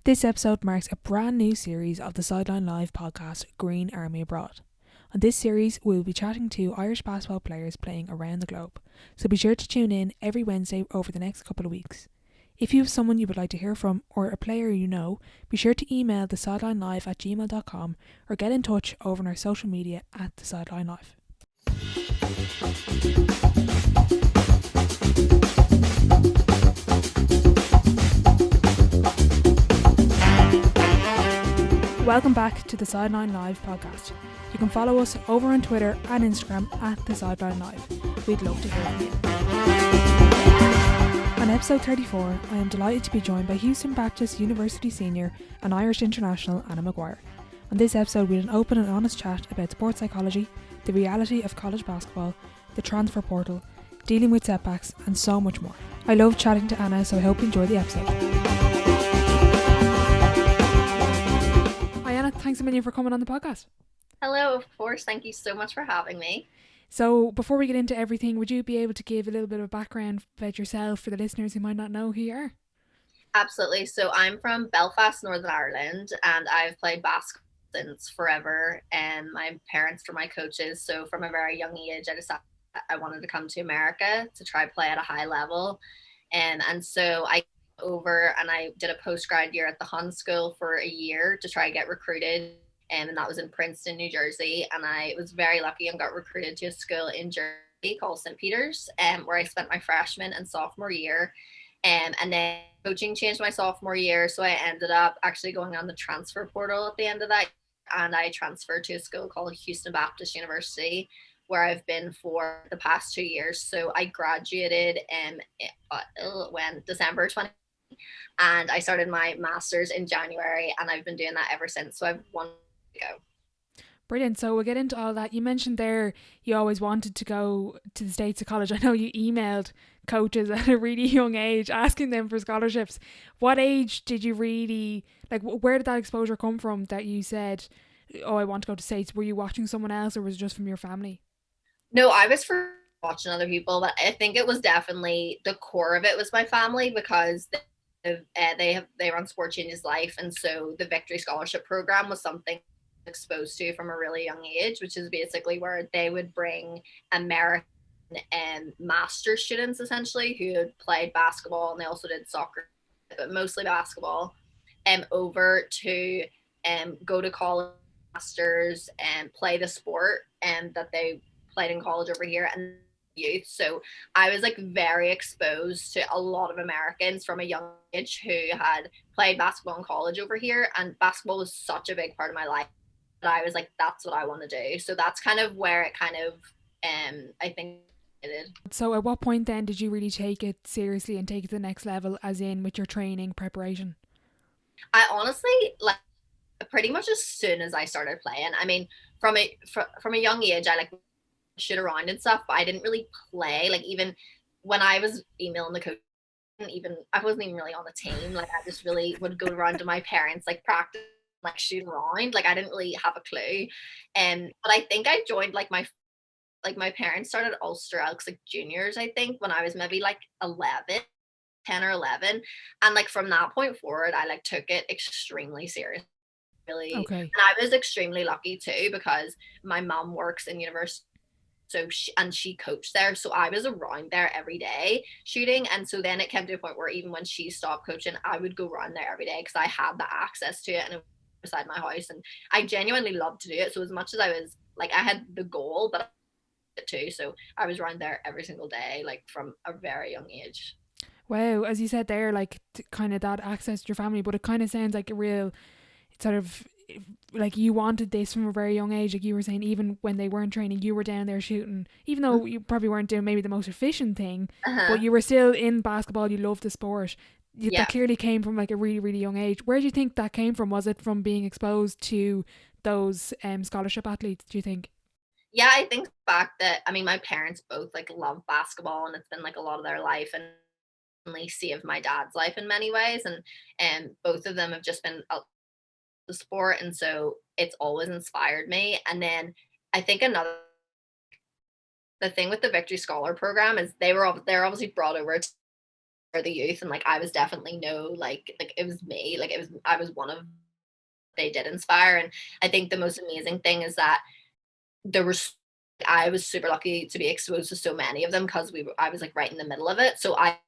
This episode marks a brand new series of the Sideline Live podcast, Green Army Abroad. On this series, we will be chatting to Irish basketball players playing around the globe, so be sure to tune in every Wednesday over the next couple of weeks. If you have someone you would like to hear from or a player you know, be sure to email thesidelinelive@gmail.com or get in touch over on our social media at The Sideline Live. Welcome back to the Sideline Live podcast. You can follow us over on Twitter and Instagram at the Sideline Live. We'd love to hear from you. On episode 34, I am delighted to be joined by Houston Baptist University senior and Irish international Anna Maguire. On this episode, we had an open and honest chat about sports psychology, the reality of college basketball, the transfer portal, dealing with setbacks, and so much more. I love chatting to Anna, so I hope you enjoy the episode. Anna, thanks a million for coming on the podcast. Hello, of course. Thank you so much for having me. So before we get into everything, would you be able to give a little bit of background about yourself for the listeners who might not know who you are? Absolutely. So I'm from Belfast, Northern Ireland, and I've played basketball since forever. And my parents were my coaches. So from a very young age, I decided I wanted to come to America to try play at a high level. And so I over and I did a post-grad year at the Hun School for a year to try to get recruited, and that was in Princeton, New Jersey, and I was very lucky and got recruited to a school in Jersey called St. Peter's, where I spent my freshman and sophomore year, and then coaching changed my sophomore year, so I ended up actually going on the transfer portal at the end of that, and I transferred to a school called Houston Baptist University, where I've been for the past 2 years. So I graduated when December 20, and I started my master's in January, and I've been doing that ever since. So I've 1 year to go. Brilliant. So we'll get into all that. You mentioned there you always wanted to go to the States of college. I know you emailed coaches at a really young age asking them for scholarships. What age did you really, where did that exposure come from that you said, oh, I want to go to States? Were you watching someone else or was it just from your family? No, I was for watching other people, but I think it was definitely the core of it was my family, because they run Sport Changes Life, and so the Victory Scholarship Program was something exposed to from a really young age, which is basically where they would bring American master students essentially who had played basketball, and they also did soccer, but mostly basketball, over to go to college masters and play the sport that they played in college over here and youth. So I was very exposed to a lot of Americans from a young age who had played basketball in college over here, and basketball was such a big part of my life that I was that's what I want to do. So that's kind of where it kind of I think it did. So at what point then did you really take it seriously and take it to the next level, as in with your training preparation? I honestly pretty much as soon as I started playing. I mean, from a young age, I shoot around and stuff, but I didn't really play. Even when I was emailing the coach, I wasn't even really on the team. I just really would go around to my parents, practice, shoot around. I didn't really have a clue. But I think I joined my parents started Ulster Elks juniors, I think, when I was maybe 10 or 11, and from that point forward I took it extremely seriously. Really. Okay. And I was extremely lucky too, because my mom works in university, so she coached there, so I was around there every day shooting, and so then it came to a point where even when she stopped coaching, I would go around there every day because I had the access to it and it was beside my house, and I genuinely loved to do it. So as much as I was I had the goal, but I did it too, so I was around there every single day from a very young age. Wow, as you said there, kind of that access to your family, but it kind of sounds like a real sort of you wanted this from a very young age. You were saying even when they weren't training, you were down there shooting, even though you probably weren't doing maybe the most efficient thing, but you were still in basketball. You loved the sport. That clearly came from a really, really young age. Where do you think that came from? Was it from being exposed to those scholarship athletes, do you think? Yeah, I think the fact that, my parents both love basketball, and it's been a lot of their life, and saved my dad's life in many ways, and both of them have just been the sport, and so it's always inspired me. And then I think the thing with the Victory Scholar program is they're obviously brought over the youth, and like I was definitely like it was me, like it was I was one of they did inspire. And I think the most amazing thing is that there was I was super lucky to be exposed to so many of them because I was like right in the middle of it. So I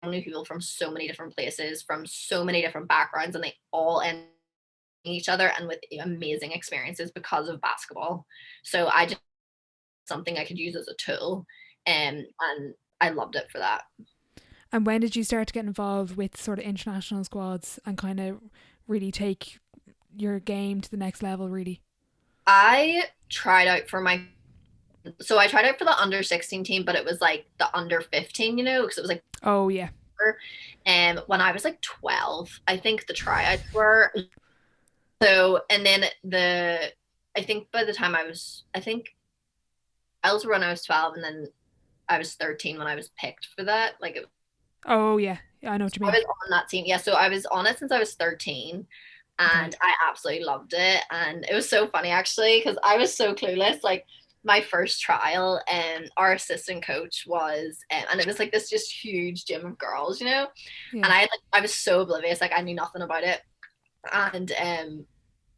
knew people from so many different places, from so many different backgrounds, and they all end each other and with amazing experiences because of basketball. So I just something I could use as a tool, and I loved it for that. And when did you start to get involved with sort of international squads and kind of really take your game to the next level, really? I tried out for my so I tried out for the under 16 team, but it was like the under 15, because it was like Oh, yeah. when I was like 12, I think the tryouts were so, and then I think by the time I think I was when I was 12, and then I was 13 when I was picked for that. Like Oh, yeah. I know what you I mean. was on that team. Yeah, so I was on it since I was 13, Okay. and I absolutely loved it. And it was so funny actually because I was so clueless. Like my first trial, and our assistant coach was, and it was like this just huge gym of girls, Yeah. and I was so oblivious, like I knew nothing about it. And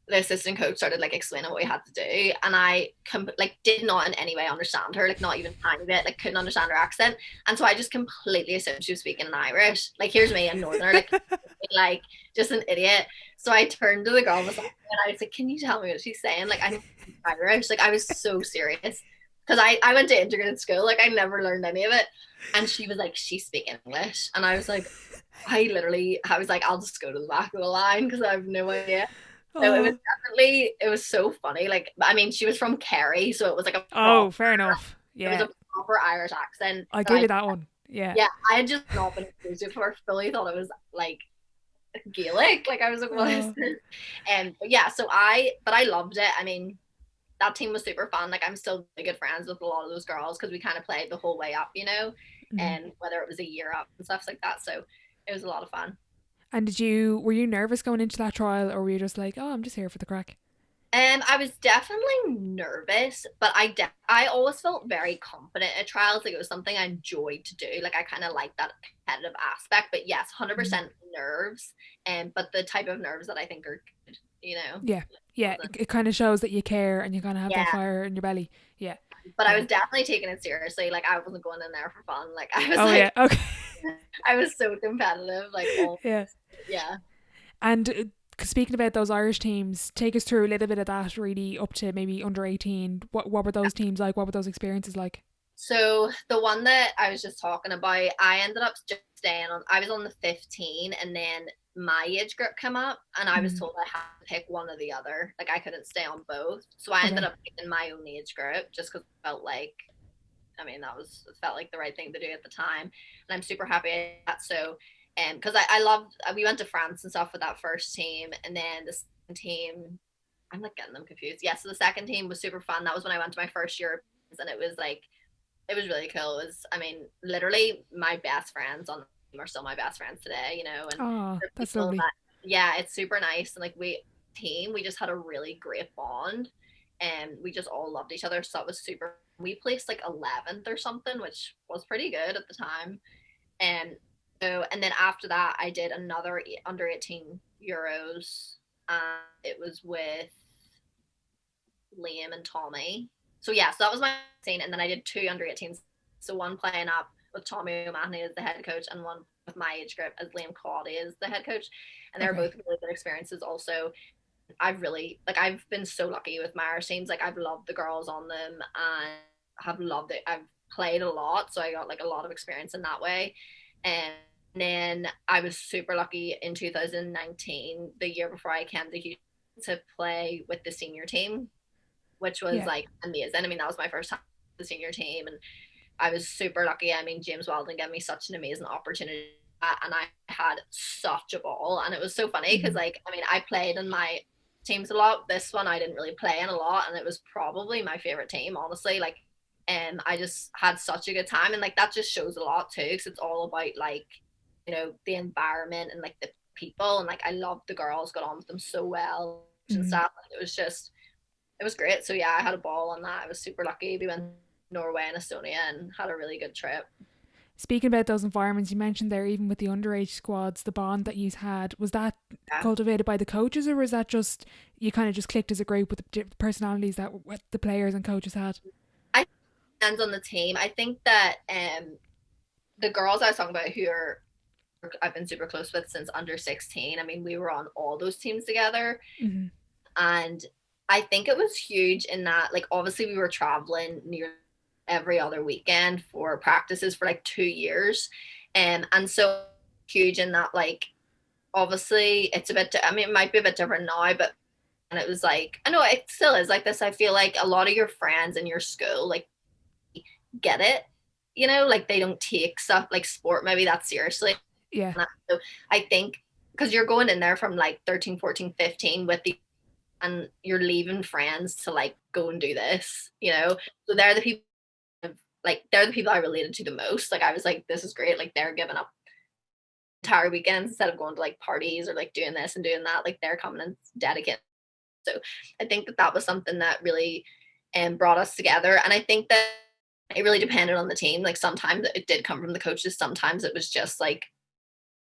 the assistant coach started like explaining what we had to do, and I like did not in any way understand her, like not even a tiny bit, like couldn't understand her accent. And so I just completely assumed she was speaking in Irish. Like here's me, a northerner, like just an idiot. So I turned to the girl and I was like, can you tell me what she's saying? Like I know Irish. Like I was so serious because I went to integrated school, like I never learned any of it. And she was like, she's speaking English, and I was like, I was like, I'll just go to the back of the line because I have no idea. So Oh. it was so funny. Like, I mean, she was from Kerry, so it was like Oh, fair enough. it was Yeah. a proper Irish accent I'll that give you that one. Yeah. yeah, I had just not been exposed to it before. Fully thought it was like Gaelic. Like, I was like, what is Oh. this? And but yeah, but I loved it. I mean, that team was super fun. Like, I'm still really good friends with a lot of those girls because we kind of played the whole way up, Mhm. and whether it was a year up and stuff like that. So it was a lot of fun. And were you nervous going into that trial, or were you just like, oh, I'm just here for the crack? I was definitely nervous, but I always felt very confident at trials. Like it was something I enjoyed to do. Like I kind of like that competitive aspect. But yes, Mhm. 100% nerves, and but the type of nerves that I think are good. Yeah. Yeah. Wasn't. It kind of shows that you care and you kind of have that Yeah, fire in your belly. Yeah. but I Yeah. was definitely taking it seriously. Like I wasn't going in there for fun. Like I was Oh, yeah. like, Okay. I was so competitive. Like all, Yeah. yeah. And speaking about those Irish teams, take us through a little bit of that, really, up to maybe under 18. What were those teams like? What were those experiences like? So the one that I was just talking about, I ended up just staying on. I was on the 15, and then my age group came up, and I was Mm. told I had to pick one or the other. Like I couldn't stay on both. So I ended Okay. up picking my own age group just because it felt like, I mean, it felt like the right thing to do at the time, and I'm super happy at that. So, because I loved, we went to France and stuff with that first team, and then the second team, I'm like getting them confused. Yeah, so the second team was super fun. That was when I went to my first Europe, and it was like it was really cool. It was, I mean, literally my best friends on the team are still my best friends today, and Oh, the that's people lovely. that, yeah, it's super nice. And like we just had a really great bond, and we just all loved each other. So that was super. We placed like 11th or something, which was pretty good at the time. And and then after that, I did another under 18 Euros. It was with Liam and Tommy. So yeah, so that was my scene, and then I did two under 18s. So one playing up with Tommy O'Mahony as the head coach, and one with my age group as Liam Quaddy as the head coach, and they were Okay. both really good experiences. Also, I've been so lucky with my Irish teams. Like I've loved the girls on them, and have loved it. I've played a lot, so I got like a lot of experience in that way. And then I was super lucky in 2019, the year before I came to Houston, to play with the senior team, which was Yeah. like amazing. I mean, that was my first time with the senior team, and I was super lucky. I mean, James Weldon gave me such an amazing opportunity, and I had such a ball. And it was so funny because, Mm. like, I mean, I played in my teams a lot. This one I didn't really play in a lot, and it was probably my favorite team, honestly. Like, and I just had such a good time, and like that just shows a lot too, because it's all about like, the environment and like the people, and like I loved the girls, got on with them so well and Mm. stuff. It was just it was great. So yeah, I had a ball on that. I was super lucky. We went to Norway and Estonia and had a really good trip. Speaking about those environments, you mentioned there, even with the underage squads, the bond that you had, was that cultivated by the coaches, or was that just you kind of just clicked as a group with the personalities that the players and coaches had? I think it depends on the team. I think that the girls I was talking about I've been super close with since under 16. I mean, we were on all those teams together. Mm-hmm. And I think it was huge in that, like, obviously we were traveling near every other weekend for practices for like 2 years. And so huge in that, like, obviously it's a bit, I mean, it might be a bit different now, but and it was like, I know it still is like this. I feel like a lot of your friends in your school, like, get it, like they don't take stuff like sport maybe that seriously. Yeah. So I think because you're going in there from like 13, 14, 15 and you're leaving friends to like go and do this, so they're the people, they're the people I related to the most. Like I was like, this is great. Like they're giving up entire weekends instead of going to like parties or like doing this and doing that. Like they're coming and dedicating. So I think that was something that really brought us together. And I think that it really depended on the team. Like sometimes it did come from the coaches. Sometimes it was just like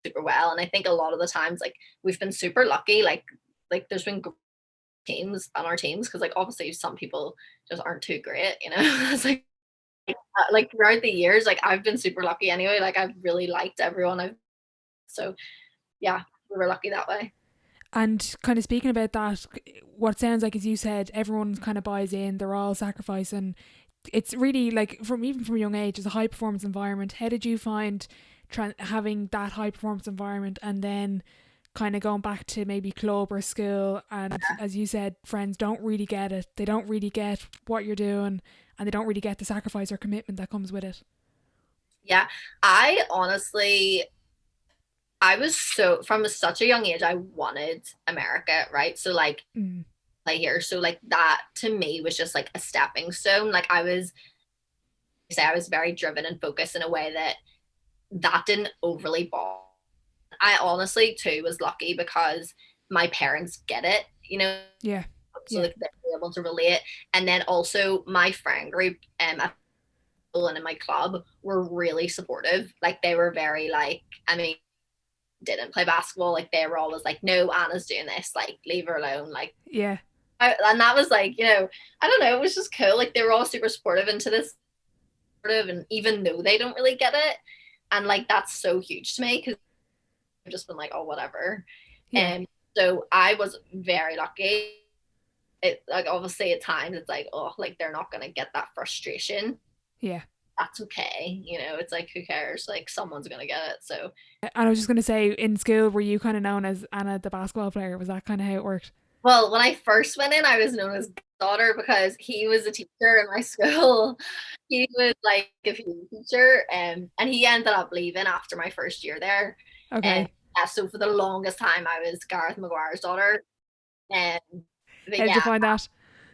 super well. And I think a lot of the times, like we've been super lucky. Like there's been teams on our teams because like obviously some people just aren't too great. It's like throughout the years, like I've been super lucky anyway. Like I've really liked everyone. So yeah, we were lucky that way. And kind of speaking about that, what sounds like, as you said, everyone kind of buys in, they're all sacrificing. It's really like even from a young age, it's a high performance environment. How did you find having that high performance environment and then kind of going back to maybe club or school, and as you said, friends don't really get it, they don't really get what you're doing, and they don't really get the sacrifice or commitment that comes with it? Yeah, I was from such a young age I wanted America, right? So like play here, so like that to me was just like a stepping stone. Like I was very driven and focused in a way that didn't overly bother. I honestly too was lucky because my parents get it, Yeah. So like they were able to relate. And then also my friend group at school and in my club were really supportive. Like they were very like, I mean, didn't play basketball. Like they were always like, no, Anna's doing this. Like leave her alone. Like yeah. And that was like, I don't know. It was just cool. Like they were all super supportive into this and even though they don't really get it, and like that's so huge to me because I've just been like, oh, whatever. Yeah. And so I was very lucky. It like obviously at times it's like, oh, like they're not gonna get that frustration. Yeah. That's okay. It's like who cares? Like someone's gonna get it. So And I was just gonna say, in school, were you kind of known as Anna the basketball player? Was that kind of how it worked? well, when I first went in, I was known as daughter because he was a teacher in my school. He was like a PE teacher, and he ended up leaving after my first year there. Okay. And so for the longest time, I was Gareth Maguire's daughter. And how did you find that?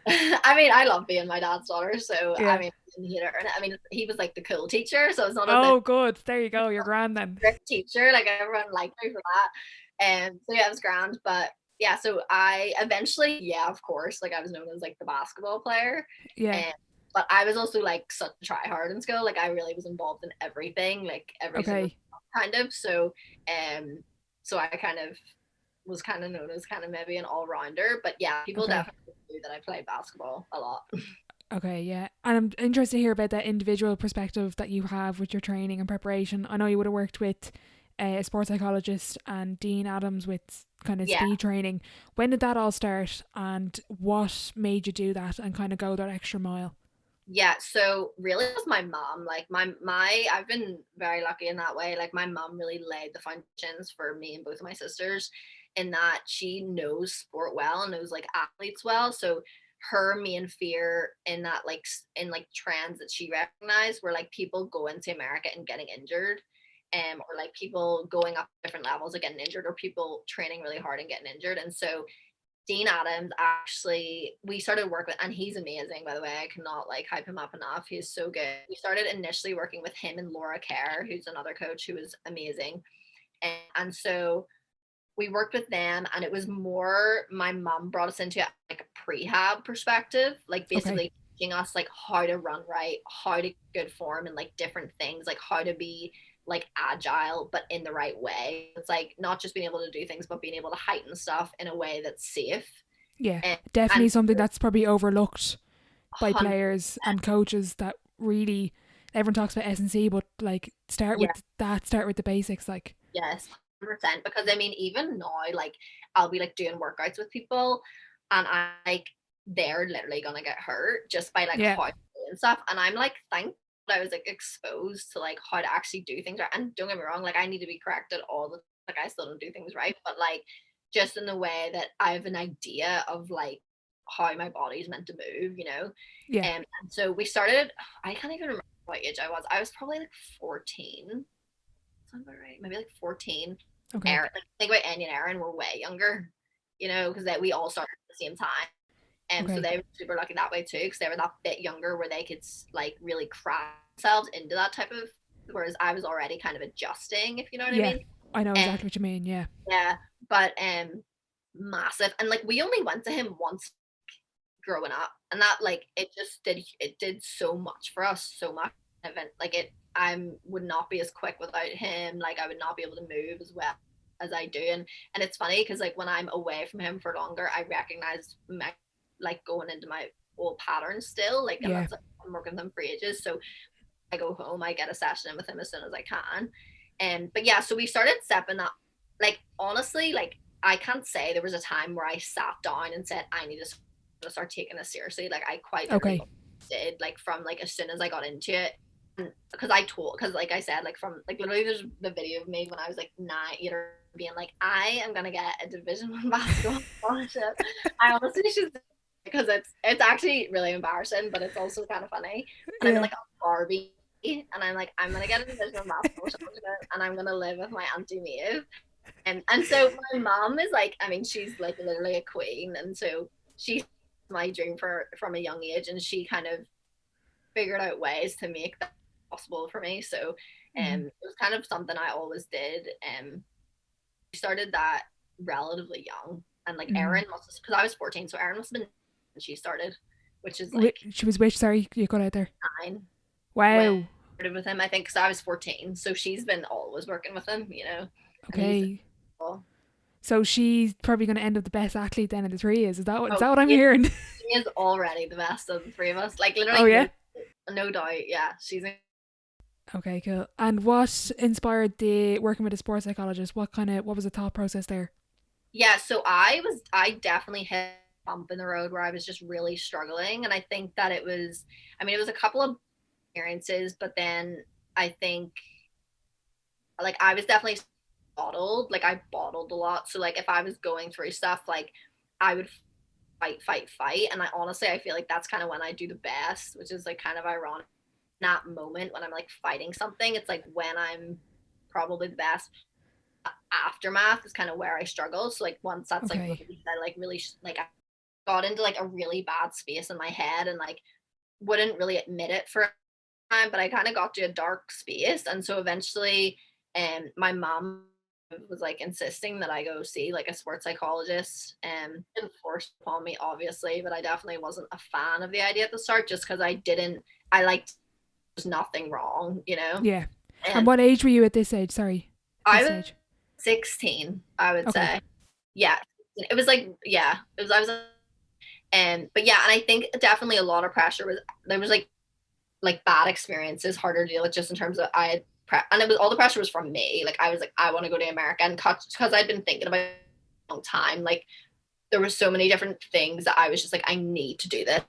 I mean, I love being my dad's daughter, so Yeah. I mean, I mean, he was like the cool teacher, so it's not oh good, there you go, you're grand then. Strict teacher, like everyone liked me for that. And so yeah, it was grand. But yeah, so I eventually, yeah, of course, like I was known as like the basketball player. Yeah. But I was also like such a try hard in school. Like I really was involved in everything, like every single kind of. So so I kind of was kind of known as kind of maybe an all-rounder. But yeah, people definitely knew that I played basketball a lot. Okay, yeah. And I'm interested to hear about that individual perspective that you have with your training and preparation. I know you would have worked with a sports psychologist and Dean Adams with kind of speed training. When did that all start, and what made you do that and kind of go that extra mile? Yeah, so really it was my mom. Like I've been very lucky in that way. Like my mom really laid the foundations for me and both of my sisters, in that she knows sport well and knows like athletes well. So her main fear in that like in like trends that she recognized were like people going to America and getting injured, or like people going up different levels and getting injured, or people training really hard and getting injured. And so Dean Adams, actually, we started work with, and he's amazing, by the way. I cannot like hype him up enough. He's so good. We started initially working with him and Laura Kerr, who's another coach who was amazing. And so we worked with them, and it was more my mom brought us into like a prehab perspective, like basically teaching us like how to run right, how to good form, and like different things, like how to be like agile but in the right way. It's like not just being able to do things but being able to heighten stuff in a way that's safe. Yeah, And definitely something that's probably overlooked by 100, players and coaches, that really everyone talks about S&C, but like start yeah, with that, start with the basics, like. yes, 100%. Because I mean, even now, like I'll be like doing workouts with people, and I like they're literally gonna get hurt just by like Yeah, how to do and stuff. And I'm like, thank God I was like exposed to like how to actually do things right. And don't get me wrong, like I need to be corrected all the like I still don't do things right, but like just in the way that I have an idea of like how my body's meant to move, you know. yeah, And so we started. I can't even remember what age I was. I was probably like 14. Sound about right? Maybe like 14. okay, Aaron, like think about Annie and Aaron were way younger, you know, because we all started at the same time. And so okay, they were super lucky that way too, because they were that bit younger where they could like really craft themselves into that type of. Whereas I was already kind of adjusting, if you know what I yeah, mean. I know And exactly what you mean, yeah. yeah, but massive, and like we only went to him once growing up, and that like it did so much for us, so much. Event like it, I would not be as quick without him. Like I would not be able to move as well as I do, and it's funny because like when I'm away from him for longer, I recognize my like going into my old patterns still. Like, and Yeah, that's like, I'm working with him for ages, so I go home, I get a session in with him as soon as I can. And but yeah, so we started stepping that. Like honestly, like I can't say there was a time where I sat down and said I need to start taking this seriously. Like I quite literally okay, did. Like from like as soon as I got into it, because like I said, like from like literally there's the video of me when I was like 9 being like I am gonna get a Division One basketball scholarship. I honestly should, because it's actually really embarrassing, but it's also kind of funny. And I'm in yeah, like a Barbie, and I'm like I'm gonna get a Division One basketball scholarship, and I'm gonna live with my auntie Maeve. And so my mom is like, I mean, she's like literally a queen, and so she's my dream from a young age, and she kind of figured out ways to make that possible for me. So mm-hmm. it was kind of something I always did. We started that relatively young, and like Mm-hmm. Erin must, because I was 14, so Erin must have been when she started, which is like She was which, sorry, you got out there. 9 when I Wow, started with him. I think because I was 14, so she's been always working with him, you know, and he's okay. cool. So she's probably going to end up the best athlete then of the three. Is Oh, that what I'm hearing? she is already the best of the three of us. Like Oh literally, yeah. no doubt. Yeah, she's Okay, cool. And what inspired the working with a sports psychologist? What was the thought process there? yeah. So I definitely hit a bump in the road where I was just really struggling, and I think that it was. I mean, it was a couple of experiences, but then I think like I was definitely bottled. Like I bottled a lot. So like if I was going through stuff, like I would fight, fight, fight. And I honestly, I feel like that's kind of when I do the best, which is like kind of ironic. That moment when I'm like fighting something, it's like when I'm probably the best. Aftermath is kind of where I struggle. So like once that's like Okay. released, I like really like I got into like a really bad space in my head and like wouldn't really admit it for a time, but I kind of got to a dark space, and so eventually, my mom was like insisting that I go see like a sports psychologist, and forced upon me obviously, but I definitely wasn't a fan of the idea at the start just because I liked there's nothing wrong, you know. Yeah. And And what age were you at this age? Sorry, I this was age. 16, I would Okay. say. Yeah. It was like, yeah, it was, I was, but yeah, and I think definitely a lot of pressure was, there was like bad experiences, harder to deal with just in terms of I had, and it was all the pressure was from me. Like I was like, I want to go to America, and because I'd been thinking about it for a long time, like there were so many different things that I was just like, I need to do this.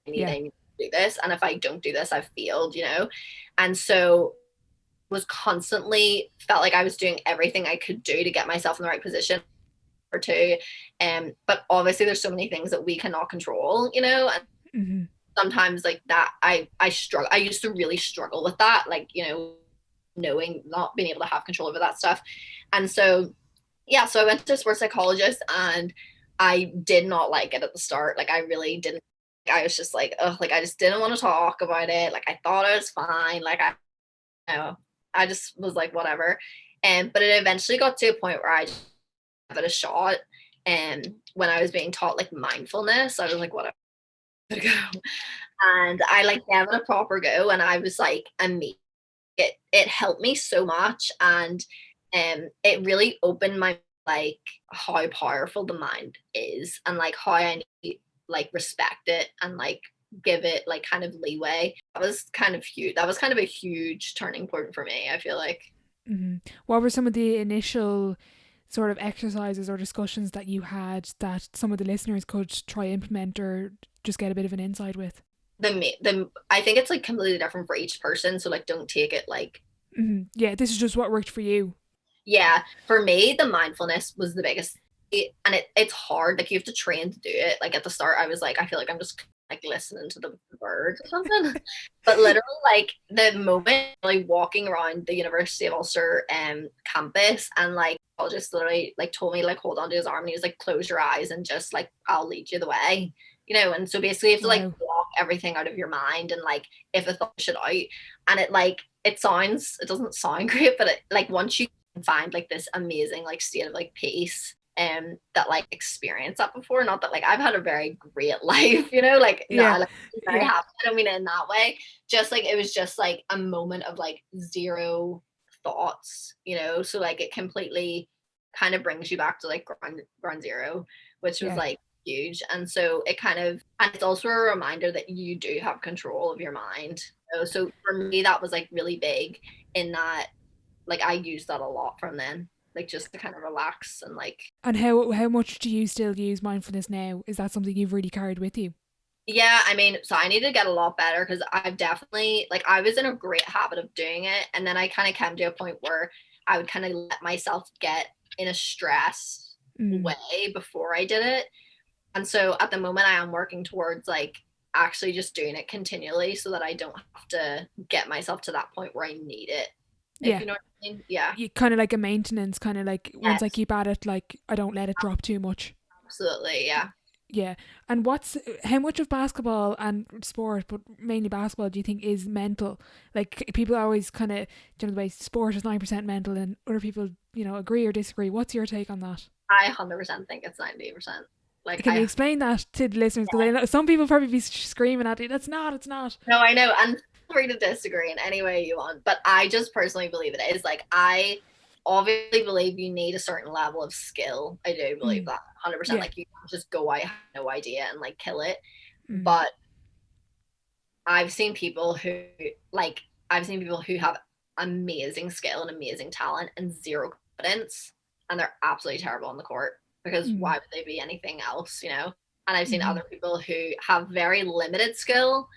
Yeah. I need to do this. And if I don't do this, I've failed, you know? And so was constantly felt like I was doing everything I could do to get myself in the right position or two. But obviously there's so many things that we cannot control, you know, and Mm-hmm. sometimes like that I struggle. I used to really struggle with that, like, you know, knowing not being able to have control over that stuff. And so yeah, so I went to a sports psychologist, and I did not like it at the start. Like I really didn't. I was just like, oh, like I just didn't want to talk about it. Like I thought it was fine. Like you know, I just was like, whatever. And but it eventually got to a point where I just gave it a shot. And when I was being taught like mindfulness, I was like, whatever. to go. And I like gave it a proper go, and I was like, it helped me so much, and it really opened my like how powerful the mind is, and like how I need like respect it and like give it like kind of leeway. That was kind of huge. That was kind of a huge turning point for me, I feel like. Mm-hmm. What were some of the initial sort of exercises or discussions that you had that some of the listeners could try implement or just get a bit of an insight with? The I think it's like completely different for each person, so like don't take it like, Mm-hmm. Yeah, this is just what worked for you. yeah, for me the mindfulness was the biggest. And it's hard, like you have to train to do it. Like at the start I was like, I feel like I'm just like listening to the birds or something. But literally like the moment like walking around the University of Ulster campus, and like I'll just literally like told me like hold on to his arm, and he was like close your eyes and just like I'll lead you the way, you know. And so basically you have to like Wow. block everything out of your mind, and like if a thought should out, and it doesn't sound great, but it like once you find like this amazing like state of like peace, that like experience that before. Not that like I've had a very great life, you know, like no, Yeah. like very Yeah. happy. I don't mean it in that way. Just like it was just like a moment of like zero thoughts, you know. So like it completely kind of brings you back to like ground zero, which was Yeah. like huge. And so it kind of, and it's also a reminder that you do have control of your mind. So for me that was like really big, in that like I used that a lot from then, like just to kind of relax and like, And how much do you still use mindfulness now? Is that something you've really carried with you? yeah, I mean, so I need to get a lot better, because I've definitely like I was in a great habit of doing it, and then I kind of came to a point where I would kind of let myself get in a stress Mm. way before I did it. And so at the moment I am working towards like actually just doing it continually, so that I don't have to get myself to that point where I need it. If Yeah. you know what I mean? Yeah. You kind of like a maintenance, kind of like once I Yes, keep at it, like I don't let it drop too much. absolutely. Yeah. Yeah. And how much of basketball and sport, but mainly basketball, do you think is mental? Like people always kind of, you know, the way sport is 9% mental, and other people, you know, agree or disagree. What's your take on that? I 100% think it's 90%. Like Can you explain that to the listeners? Because I know some people probably be screaming at you. That's not. It's not. no, I know, and feel free to disagree in any way you want, but I just personally believe it is. Like I obviously believe you need a certain level of skill. I do believe Mm. that 100%. Yeah. Like you can't just go, I have no idea, and like kill it. Mm. But I've seen people who like I've seen people who have amazing skill and amazing talent and zero confidence, and they're absolutely terrible on the court, because Mm. why would they be anything else, you know? And I've seen Mm-hmm. other people who have very limited skill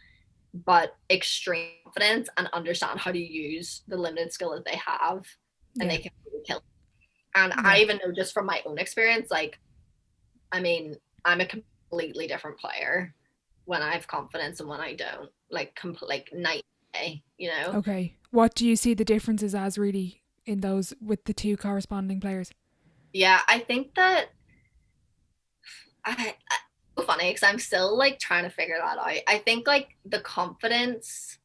but extreme confidence, and understand how to use the limited skill that they have, and Yeah. they can really kill it. And I Yeah. even know just from my own experience, like I mean, I'm a completely different player when I have confidence and when I don't. Like night and day, you know? Okay. What do you see the differences as really in those with the two corresponding players? Yeah, I think that I so funny because I'm still like trying to figure that out. I think like the confidence,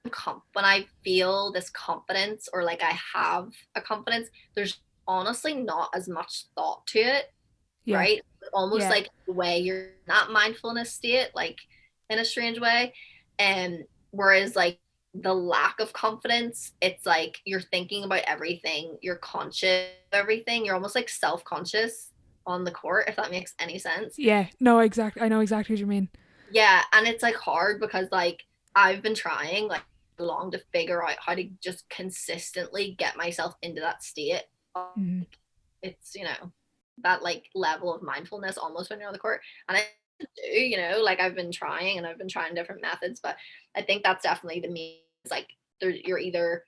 when I feel this confidence, or like I have a confidence, there's honestly not as much thought to it, Yeah. right? Almost Yeah. like the way you're not mindfulness state, like in a strange way. And whereas like the lack of confidence, it's like you're thinking about everything, you're conscious of everything, you're almost like self-conscious on the court, if that makes any sense. Yeah. No, exactly. I know exactly what you mean. Yeah, and it's like hard because like I've been trying like long to figure out how to just consistently get myself into that state. Mm. It's, you know, that like level of mindfulness almost when you're on the court. And I do, you know, like I've been trying, and I've been trying different methods, but I think that's definitely the me. It's like you're either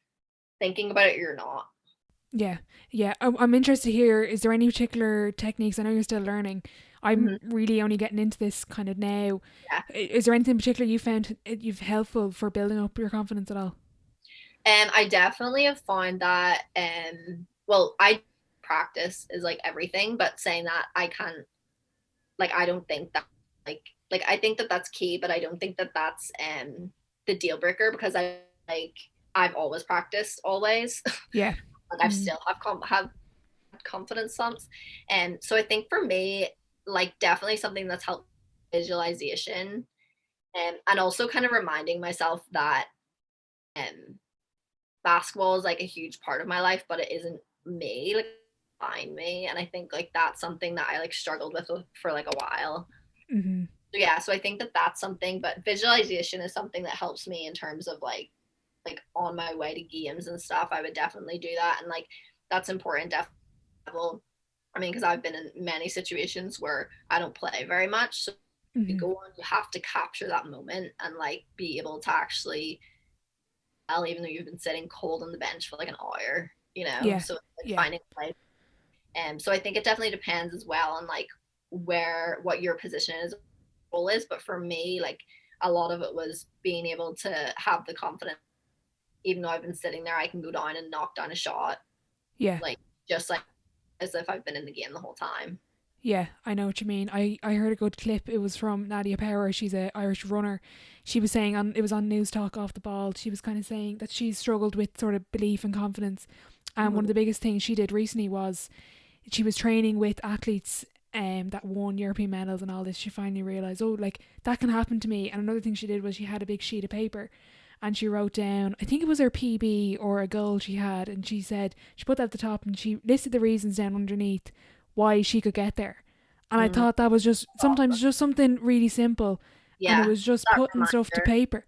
thinking about it or you're not. Yeah. Yeah. I'm interested to hear, is there any particular techniques? I know you're still learning. I'm Mm-hmm. really only getting into this kind of now. Yeah. Is there anything in particular you found you've helpful for building up your confidence at all? And I definitely have found that, well, I practice is like everything, but saying that I can't, like, I don't think that, like, I think that that's key, but I don't think that that's, the deal breaker, because like, I've always practiced, always. Yeah. Like, I've Mm. still have confidence slumps. And so I think for me, like, definitely something that's helped visualization. And also kind of reminding myself that um basketball is like a huge part of my life, but it isn't me, like find me. And I think like that's something that I like struggled with for like a while. Mm-hmm. So yeah, so I think that that's something, but visualization is something that helps me in terms of like on my way to games and stuff. I would definitely do that, and like that's important. Definitely, I mean, because I've been in many situations where I don't play very much, so you Mm-hmm. go on, you have to capture that moment and like be able to actually, well, even though you've been sitting cold on the bench for like an hour, you know. Yeah. So like Yeah. finding a place. So I think it definitely depends as well on like where what your position is role is. But for me, like a lot of it was being able to have the confidence, even though I've been sitting there, I can go down and knock down a shot, Yeah. like just like as if I've been in the game the whole time. Yeah, I know what you mean. I heard a good clip. It was from Nadia Power. She's a Irish runner. She was saying on it was on News Talk off the ball. She was kind of saying that she's struggled with sort of belief and confidence. And one Mm-hmm. of the biggest things she did recently was she was training with athletes that won European medals and all this. She finally realized, oh, like that can happen to me. And another thing she did was she had a big sheet of paper and she wrote down, I think it was her PB or a goal she had, and she said she put that at the top and she listed the reasons down underneath why she could get there. And I Mm-hmm. thought that was just sometimes just something really simple, and it Yeah, was just that putting stuff to reminder. paper.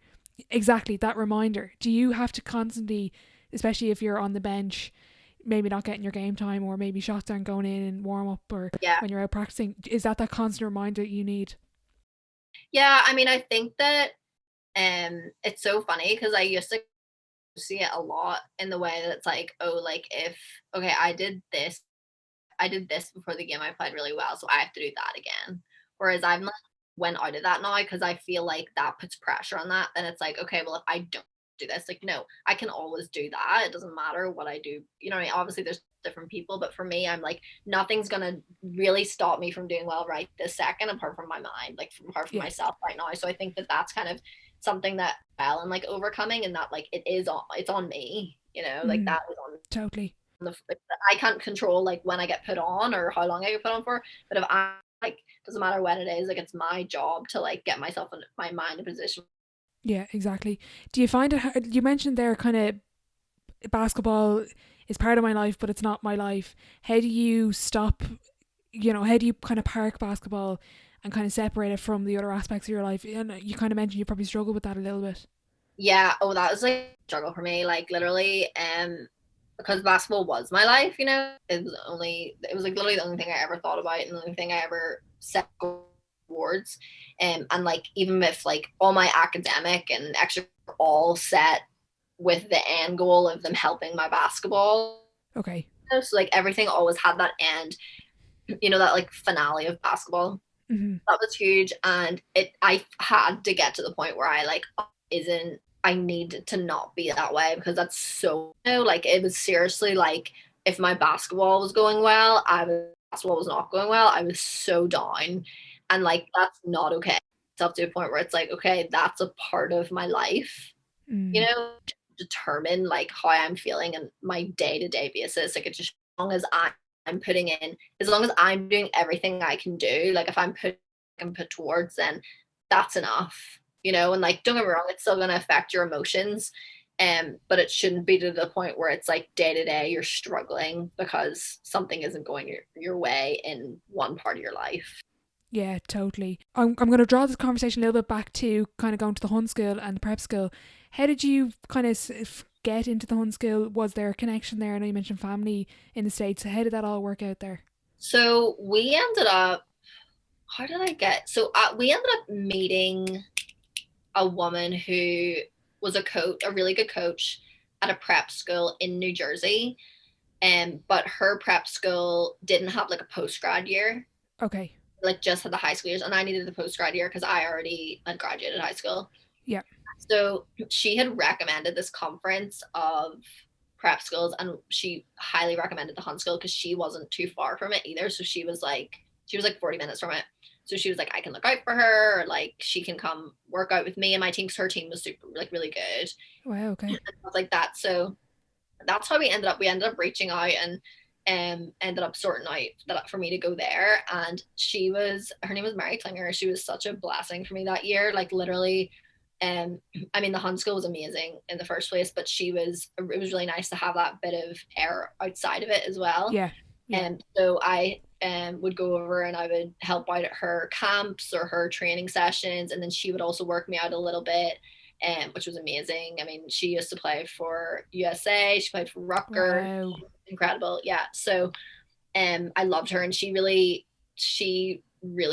Exactly, that reminder. Do you have to constantly, especially if you're on the bench, maybe not getting your game time, or maybe shots aren't going in warm up, or Yeah, when you're out practicing, is that constant reminder you need? yeah. I mean, I think that it's so funny because I used to see it a lot in the way that it's like, oh, like if okay, I did this before the game, I played really well, so I have to do that again. Whereas I'm like went out of that now because I feel like that puts pressure on that. Then it's like, okay, well, if I don't do this, like, no, I can always do that. It doesn't matter what I do. You know what I mean? Obviously, there's different people, but for me, I'm like, nothing's gonna really stop me from doing well right this second, apart from my mind, like, apart from Yeah. myself right now. So I think that that's kind of something that well and like overcoming, and that like it's on me. You know, like Mm, that is on totally. like, I can't control like when I get put on or how long I get put on for. But if I like, doesn't matter when it is, like it's my job to like get myself in my mind in position. Yeah, exactly. Do you find it hard? You mentioned there kind of basketball is part of my life, but it's not my life. How do you stop? How do you kind of park basketball and kind of separate it from the other aspects of your life? And you kind of mentioned you probably struggle with that a little bit. Yeah. Oh, that was like a struggle for me. Like literally, because basketball was my life. You know, it was like literally the only thing I ever thought about and the only thing I ever set towards. And like even if like all my academic and extra were all set with the end goal of them helping my basketball. Okay. So like everything always had that end, you know, that like finale of basketball. Mm-hmm. That was huge. And I had to get to the point where I like isn't I need to not be that way because that's so you know, like it was seriously like if my basketball was going well, basketball was not going well, I was so down. And like that's not okay. It's up to a point where it's like, okay, that's a part of my life, you Mm. know, determine like how I'm feeling and my day to day basis. Like it's just as long as I'm putting in, as long as I'm doing everything I can do, like if I'm put towards, then that's enough, you know. And like, don't get me wrong, it's still gonna affect your emotions, but it shouldn't be to the point where it's like day to day you're struggling because something isn't going your way in one part of your life. Yeah, totally. I'm going to draw this conversation a little bit back to kind of going to the Hun school and the prep school. How did you kind of get into the Hun school? Was there a connection there? I know you mentioned family in the States. So how did that all work out there? So we ended up, how did I get? So we ended up meeting a woman who was a coach, a really good coach at a prep school in New Jersey. But her prep school didn't have like a post grad year, Okay. like just had the high school years, and I needed the post grad year because I already had graduated high school. Yeah. So she had recommended this conference of prep schools, and she highly recommended the Hunt School because she wasn't too far from it either. So she was like 40 minutes from it. So she was like, I can look out for her, or like she can come work out with me and my team because her team was super like really good Wow. and Okay. stuff like that. So that's how we ended up. We ended up reaching out, and ended up sorting out that for me to go there. And her name was Mary Klinger. She was such a blessing for me that year. Like literally, I mean, the Hun school was amazing in the first place, but it was really nice to have that bit of air outside of it as well. Yeah. And so I would go over and I would help out at her camps or her training sessions, and then she would also work me out a little bit, which was amazing. I mean, she used to play for USA. She played for Rutgers. Wow. Incredible. Yeah. So I loved her, and she really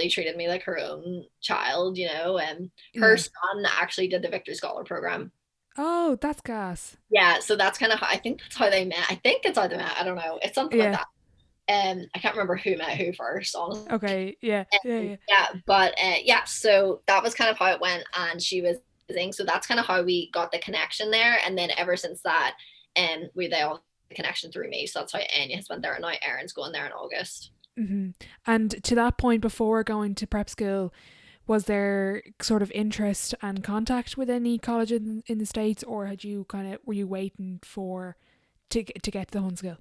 treated me like her own child, you know. And her son actually did the Victory Scholar program. Oh, that's gas. Yeah, so that's kind of I think that's how they met. I think it's how they met. I don't know. It's something like that. I can't remember who met who first, honestly. Okay, yeah. But yeah, so that was kind of how it went, and she was amazing. So that's kind of how we got the connection there, and then ever since that, they all the connection through me. So that's how Anya has went there, and now Erin's going there in August. Mm-hmm. And to that point, before going to prep school, was there sort of interest and contact with any college in the States, or were you waiting to get to the Hun school?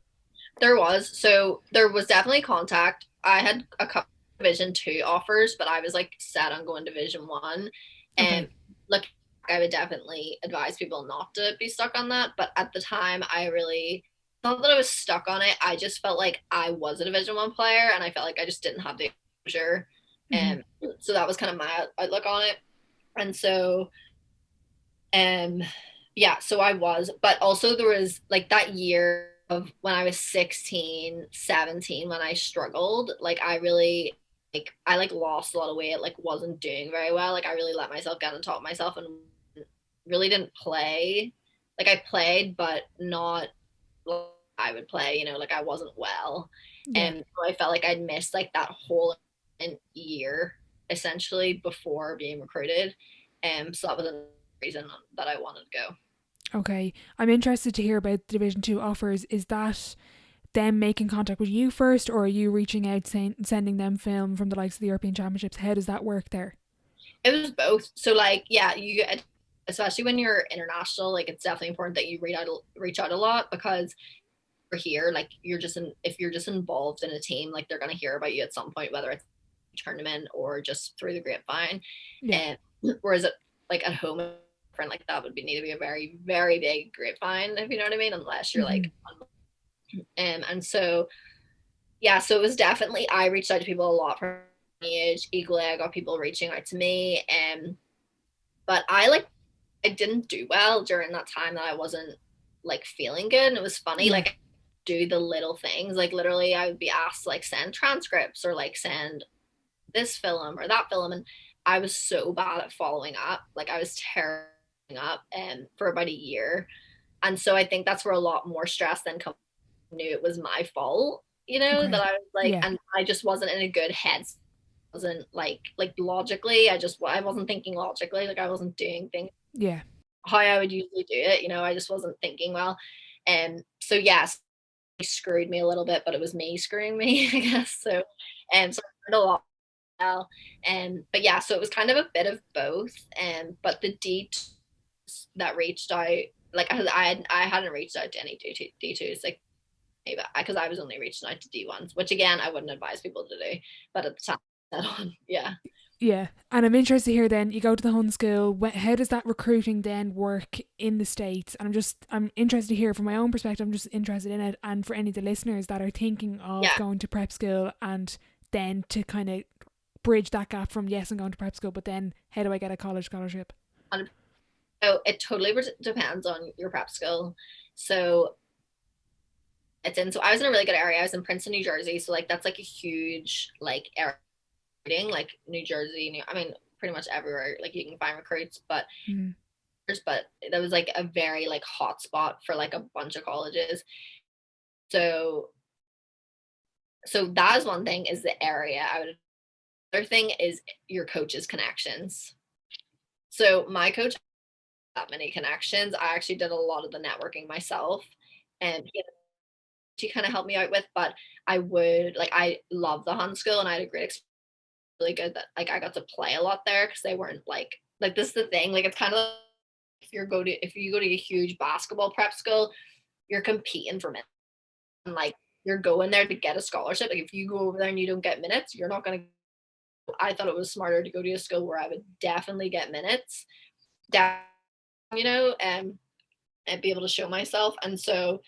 There was definitely contact. I had a couple Division 2 offers, but I was like set on going Division 1. And look, I would definitely advise people not to be stuck on that. But at the time, I really not that I was stuck on it. I just felt like I was a Division 1 player, and I felt like I just didn't have the exposure. And so that was kind of my outlook on it. And so, yeah, so I was, but also there was like that year of when I was 16, 17, when I struggled, like I really, like I like lost a lot of weight, like wasn't doing very well. Like I really let myself get on top of myself and really didn't play. Like I played, but not like I would play, you know, like I wasn't well. Yeah. And so I felt like I'd missed like that whole year essentially before being recruited. So that was a reason that I wanted to go. Okay, I'm interested to hear about the Division 2 offers. Is that them making contact with you first, or are you reaching out sending them film from the likes of the European Championships? How does that work there? It was both. So like, yeah, you especially when you're international, like it's definitely important that you reach out a lot, because we're here, like if you're just involved in a team, like they're gonna hear about you at some point, whether it's a tournament or just through the grapevine. Yeah. And whereas it like at home, like that would need to be a very, very big grapevine, if you know what I mean, unless you're like and so yeah, so it was definitely, I reached out to people a lot from my age. Equally, I got people reaching out to me, but I didn't do well during that time that I wasn't like feeling good. And it was funny, like I do the little things, like literally I would be asked like send transcripts or like send this film or that film, and I was so bad at following up. Like I was terrible up for about a year. And so I think that's where a lot more stress then knew it was my fault, you know, that I was like, and I just wasn't in a good head. Wasn't like logically, I wasn't thinking logically, like I wasn't doing things how I would usually do it, you know, I just wasn't thinking well. And so yes, it screwed me a little bit, but it was me screwing me, I guess. So so I learned a lot. But yeah, so it was kind of a bit of both. But the D2 that reached out, like I hadn't reached out to any D2s, like maybe because I was only reaching out to D1s, which again I wouldn't advise people to do, but at the time that on. Yeah, and I'm interested to hear then, you go to the Hun school, how does that recruiting then work in the States? And I'm interested to hear from my own perspective, I'm just interested in it, and for any of the listeners that are thinking of going to prep school, and then to kind of bridge that gap from yes, I'm going to prep school, but then how do I get a college scholarship? So it totally depends on your prep school. So so I was in a really good area. I was in Princeton, New Jersey. So like that's like a huge like area, like New Jersey. I mean, pretty much everywhere like you can find recruits, but but that was like a very like hot spot for like a bunch of colleges. So that is one thing, is the area. Other thing is your coach's connections. So my coach had that many connections. I actually did a lot of the networking myself, and she kind of helped me out with, but I love the Hun school, and I had a great experience. Really good that like I got to play a lot there, because they weren't like this is the thing, like it's kind of if you go to a huge basketball prep school, you're competing for men, and like you're going there to get a scholarship. Like if you go over there and you don't get minutes, you're not going to. I thought it was smarter to go to a school where I would definitely get minutes, you know, and be able to show myself. And so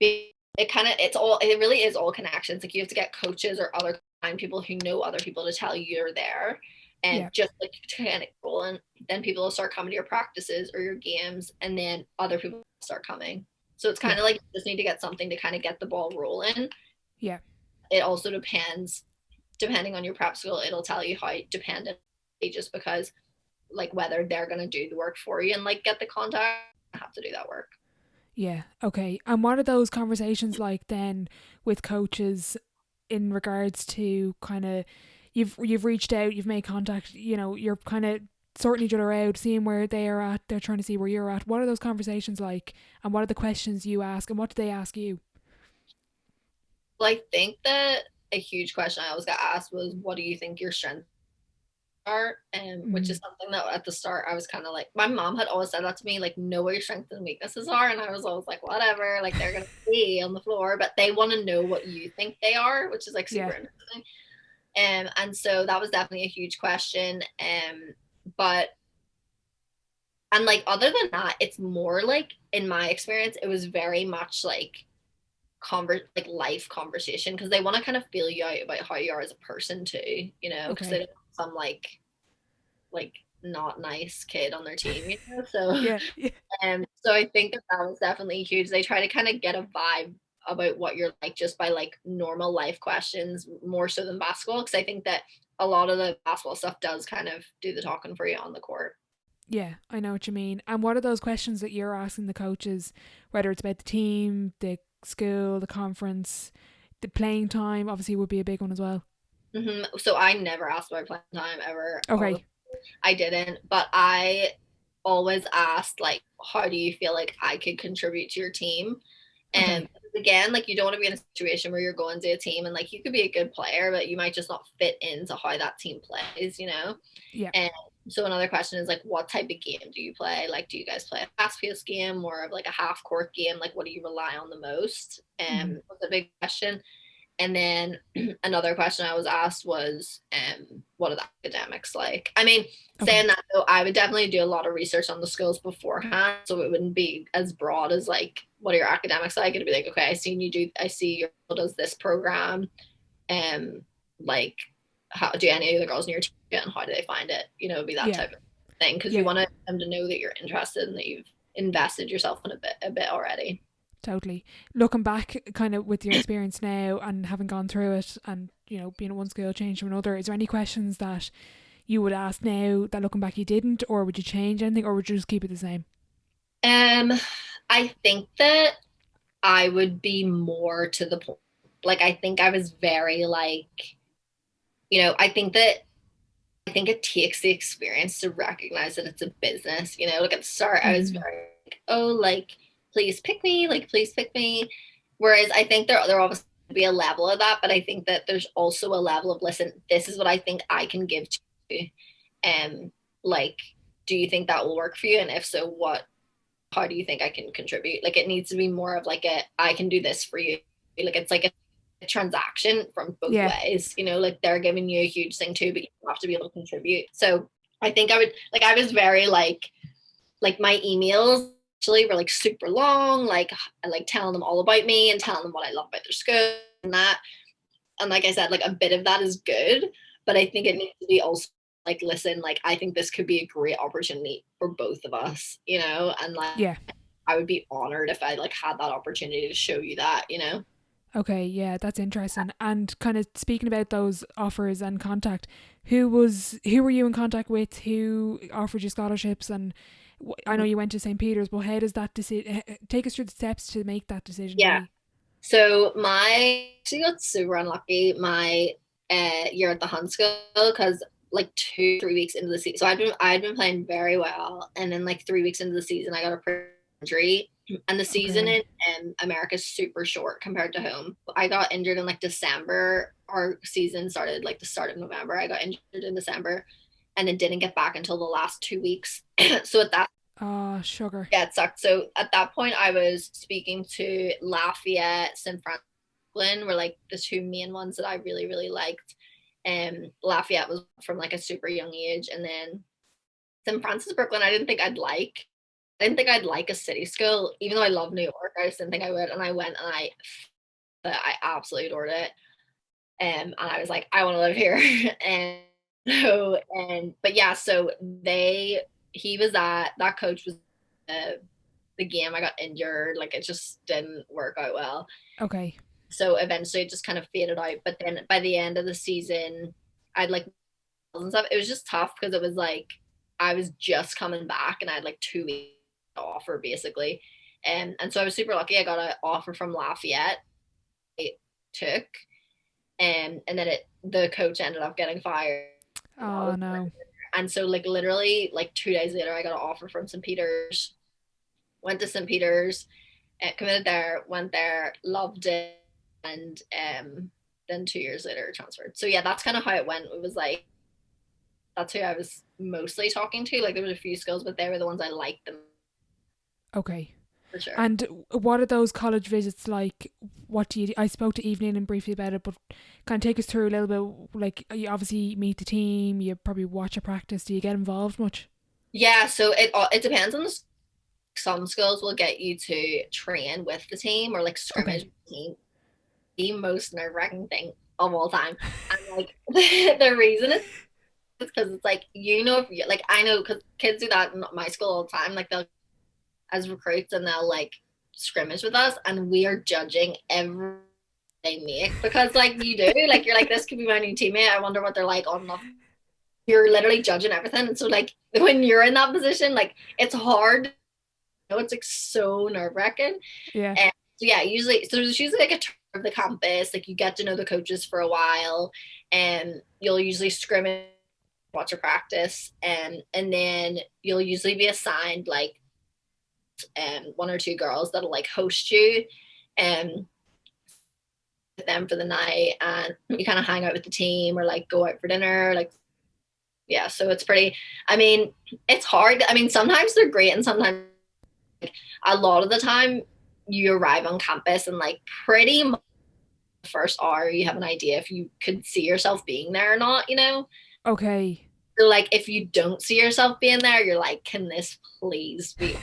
it really is all connections. Like you have to get coaches or other people who know other people to tell you you're there, and just like to kind of roll, and then people will start coming to your practices or your games, and then other people start coming. So it's kind of like you just need to get something to kind of get the ball rolling. Yeah. It also depending on your prep school, it'll tell you how dependent, just because like whether they're going to do the work for you and like get the contact, have to do that work. Yeah. Okay. And what are those conversations like then with coaches in regards to kind of you've reached out, you've made contact, you know, you're kind of sorting each other out, seeing where they are at, they're trying to see where you're at. What are those conversations like, and what are the questions you ask, and what do they ask you? Well, I think that a huge question I always got asked was, what do you think your strengths are? And which is something that at the start I was kind of like, my mom had always said that to me, like, know what your strengths and weaknesses are, and I was always like, whatever, like they're gonna be on the floor, but they want to know what you think they are, which is like super interesting. And so that was definitely a huge question. But and like other than that, it's more like in my experience, it was very much like life conversation, because they want to kind of feel you out about how you are as a person too, you know, because they don't want some like not nice kid on their team, you know. So so I think that was definitely huge. They try to kind of get a vibe about what you're like just by like normal life questions, more so than basketball, because I think that a lot of the basketball stuff does kind of do the talking for you on the court. Yeah, I know what you mean. And what are those questions that you're asking the coaches, whether it's about the team, the school, the conference, the playing time obviously would be a big one as well? So I never asked about playing time ever. Okay. I didn't, but I always asked, like, how do you feel like I could contribute to your team? And again, like, you don't want to be in a situation where you're going to a team and like you could be a good player, but you might just not fit into how that team plays, you know? And so another question is like, what type of game do you play? Like, do you guys play a fast-paced game, more of like a half-court game? Like, what do you rely on the most? Was a big question. And then another question I was asked was, what are the academics like? I mean, saying that though, I would definitely do a lot of research on the schools beforehand, so it wouldn't be as broad as like, what are your academics like? It'd be like, okay, I see your does this program, and like, how do any of the girls in your team, and how do they find it? You know, it'd be that type of thing, because you want them to know that you're interested and that you've invested yourself in a bit already. Totally. Looking back kind of with your experience now and having gone through it and, you know, being at one school, change to another, is there any questions that you would ask now that looking back you didn't, or would you change anything, or would you just keep it the same? I think that I would be more to the point. Like, I think I was very like, you know, I think it takes the experience to recognize that it's a business, you know. Like at the start I was very like, oh, like, please pick me, like, please pick me. Whereas I think there obviously be a level of that, but I think that there's also a level of, listen, this is what I think I can give to you, and like, do you think that will work for you? And if so, how do you think I can contribute? Like, it needs to be more of like I can do this for you. Like, it's like a transaction from both ways, you know, like they're giving you a huge thing too, but you have to be able to contribute. So I think I was very like my emails actually were like super long, like I like telling them all about me and telling them what I love about their school and that. And like I said, like a bit of that is good, but I think it needs to be also like, listen, like, I think this could be a great opportunity for both of us, you know, and like, I would be honored if I like had that opportunity to show you that, you know. Okay, yeah, that's interesting. And kind of speaking about those offers and contact, who were you in contact with? Who offered you scholarships? And I know you went to St. Peter's, but how does that decision? Take us through the steps to make that decision. Yeah. So she got super unlucky my year at the Hunt School, because like 2-3 weeks into the season, so I'd been playing very well, and then like 3 weeks into the season I got a injury, and the season in America is super short compared to home. I got injured in like December. Our season started like the start of November. I got injured in December and then didn't get back until the last 2 weeks. So at that sugar. Yeah, it sucked. So at that point I was speaking to Lafayette, St. Francis, Brooklyn were like the two main ones that I really, really liked. Lafayette was from like a super young age, and then St. Francis Brooklyn I didn't think I'd like. I didn't think I'd like a city school, even though I love New York. I just didn't think I would, and I went and I absolutely adored it. And I was like, I want to live here. But yeah, so he was that coach was the game. I got injured, like it just didn't work out well. Okay. So eventually it just kind of faded out. But then by the end of the season, I'd like and stuff. It was just tough because it was like I was just coming back and I had like 2 weeks offer basically. And so I was super lucky. I got an offer from Lafayette. I took. And then the coach ended up getting fired. Oh no. And so like literally like 2 days later I got an offer from St. Peter's, went to St. Peter's, committed there, went there, loved it, and then 2 years later transferred. So yeah, that's kind of how it went. It was like that's who I was mostly talking to. Like there was a few schools, but they were the ones I liked them. Okay. For sure. And what are those college visits like? What do you do? I spoke to Evening and briefly about it, but kind of take us through a little bit. Like you obviously meet the team, you probably watch a practice. Do you get involved much? Yeah, so it depends on some schools will get you to train with the team or like scrimmage with the team. The most nerve-wracking thing of all time. And like the reason is because it's like, if you like, I know because kids do that in my school all the time. Like they'll as recruits and they'll like scrimmage with us and we are judging every they make because like you do like you're like this could be my new teammate, I wonder what they're like on enough. You're literally judging everything, and so like when you're in that position, like it's hard, it's like so nerve-wracking. Yeah. And so yeah, there's usually like a tour of the campus, like you get to know the coaches for a while and you'll usually scrimmage, watch a practice, and then you'll usually be assigned like one or two girls that'll like host you and with them for the night, and you kind of hang out with the team or like go out for dinner, like yeah. So it's pretty, I mean it's hard, I mean sometimes they're great and sometimes like, a lot of the time you arrive on campus and like pretty much the first hour you have an idea if you could see yourself being there or not, Okay. So like if you don't see yourself being there, you're like, can this please be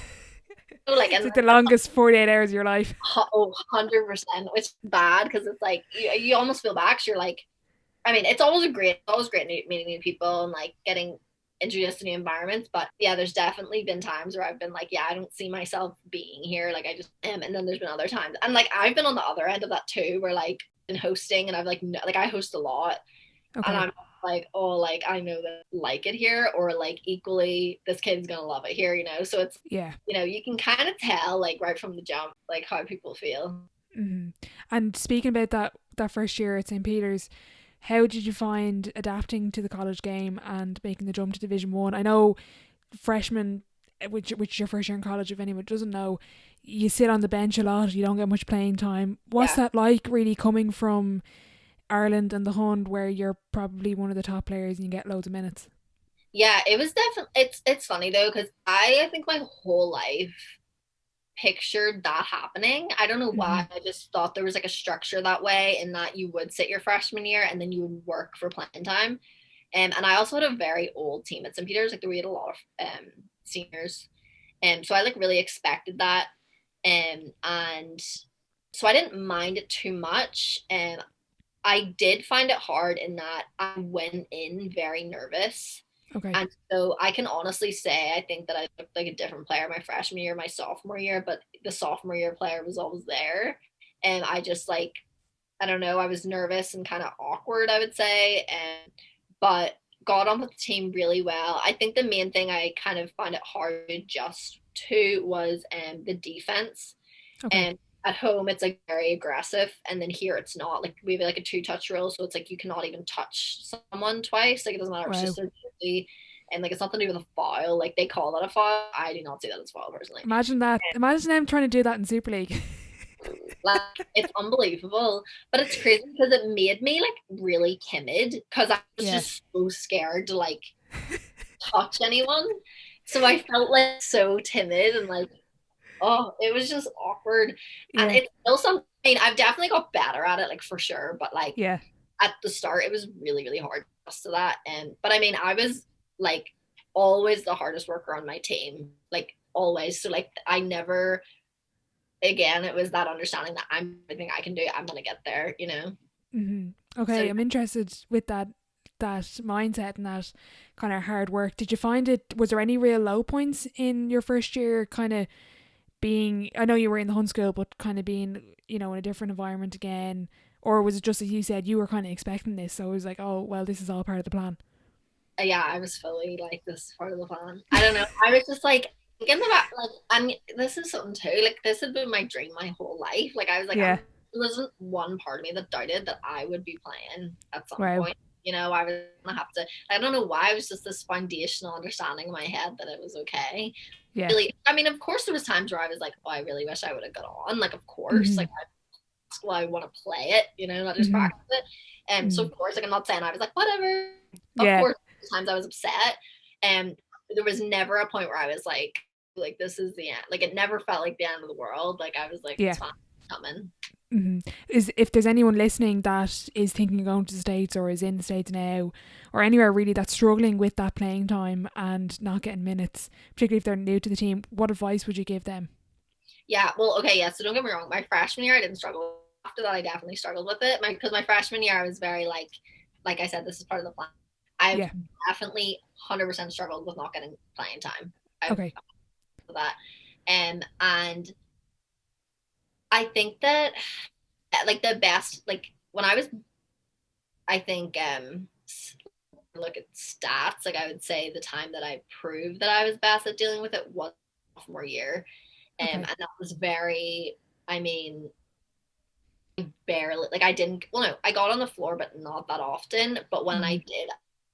like, it's like the longest 48 hours of your life. 100%, which is bad because it's like you almost feel back. You're like, I mean, it's always great meeting new people and like getting introduced to new environments. But yeah, there's definitely been times where I've been like, yeah, I don't see myself being here. Like I just am. And then there's been other times, and like I've been on the other end of that too, where like been hosting and I've like I host a lot, okay. And I'm like, oh, like I know that I like it here, or like equally this kid's gonna love it here, so it's yeah, you can kind of tell like right from the jump like how people feel. Mm-hmm. And speaking about that first year at St. Peter's, how did you find adapting to the college game and making the jump to Division 1? I know freshmen, which is your first year in college, if anyone doesn't know, you sit on the bench a lot, you don't get much playing time. What's that like really coming from Ireland and the Hund where you're probably one of the top players and you get loads of minutes? Yeah, it was definitely, it's funny though, because I think my whole life pictured that happening. I don't know why. I just thought there was like a structure that way, and that you would sit your freshman year and then you would work for playing time. And I also had a very old team at St. Peter's. Like we had a lot of seniors, and so I like really expected that. And so I didn't mind it too much. And I did find it hard in that I went in very nervous. Okay. And so I can honestly say I think that I looked like a different player my freshman year, my sophomore year, but the sophomore year player was always there. And I just like, I don't know, I was nervous and kind of awkward, I would say. But got on with the team really well. I think the main thing I kind of find it hard to adjust to was the defense. Okay. And at home it's like very aggressive, and then here it's not. Like we have like a 2-touch rule, so it's like you cannot even touch someone twice. Like it doesn't matter. Wow. It's just their duty, and like it's nothing to do with a foul. Like they call that a foul. I do not see that as a foul personally. Imagine that. Imagine them trying to do that in Super League. Like it's unbelievable, but it's crazy because it made me like really timid because I was just so scared to like touch anyone. So I felt like so timid and like Oh, it was just awkward. And Yeah. it's still something, I've definitely got better at it, like for sure. But like Yeah. at the start, it was really, really hard to that. And but I mean, I was like always the hardest worker on my team, like always. So like I never, again, it was that understanding that I'm everything I can do, I'm gonna get there, you know. So Okay, I'm interested with that mindset and that kind of hard work. Did you find it? Was there any real low points in your first year? Kind of being, I know you were in the Hunt School, but kind of being, in a different environment again, or was it just as you said, you were kind of expecting this, so it was like, oh well, this is all part of the plan. yeah, I was fully like this part of the plan. I don't know. I was just like thinking about like I mean this is something too. Like this had been my dream my whole life. Like I was like Yeah. there wasn't one part of me that doubted that I would be playing at some Wow. point. You know, I was gonna have to I don't know why it was just this foundational understanding in my head that it was okay. Yeah. Really I mean of course there was times where I was like, oh I really wish I would have got on. Like of course, Mhm. like well, I want to play it, you know, not just Mhm. practice it. And so Mhm. of course, like I'm not saying I was like, whatever. Of Yeah. course, times I was upset. And there was never a point where I was like this is the end. Like it never felt like the end of the world. Like I was like, Yeah. it's fine, it's coming. Is if there's anyone listening that is thinking of going to the States or is in the States now or anywhere really that's struggling with that playing time and not getting minutes, particularly if they're new to the team, what advice would you give them? Yeah, well, okay, yeah. So don't get me wrong. My freshman year, I didn't struggle. After that, I definitely struggled with it. Because my freshman year, I was very like I said, this is part of the plan. I've Yeah. definitely 100% struggled with not getting playing time. I've Okay. with that, and I think that like the best like when I was I think look at stats like I would say the time that I proved that I was best at dealing with it was sophomore year, and Okay. that was very I mean barely like I didn't well no I got on the floor but not that often, but when I Mm. did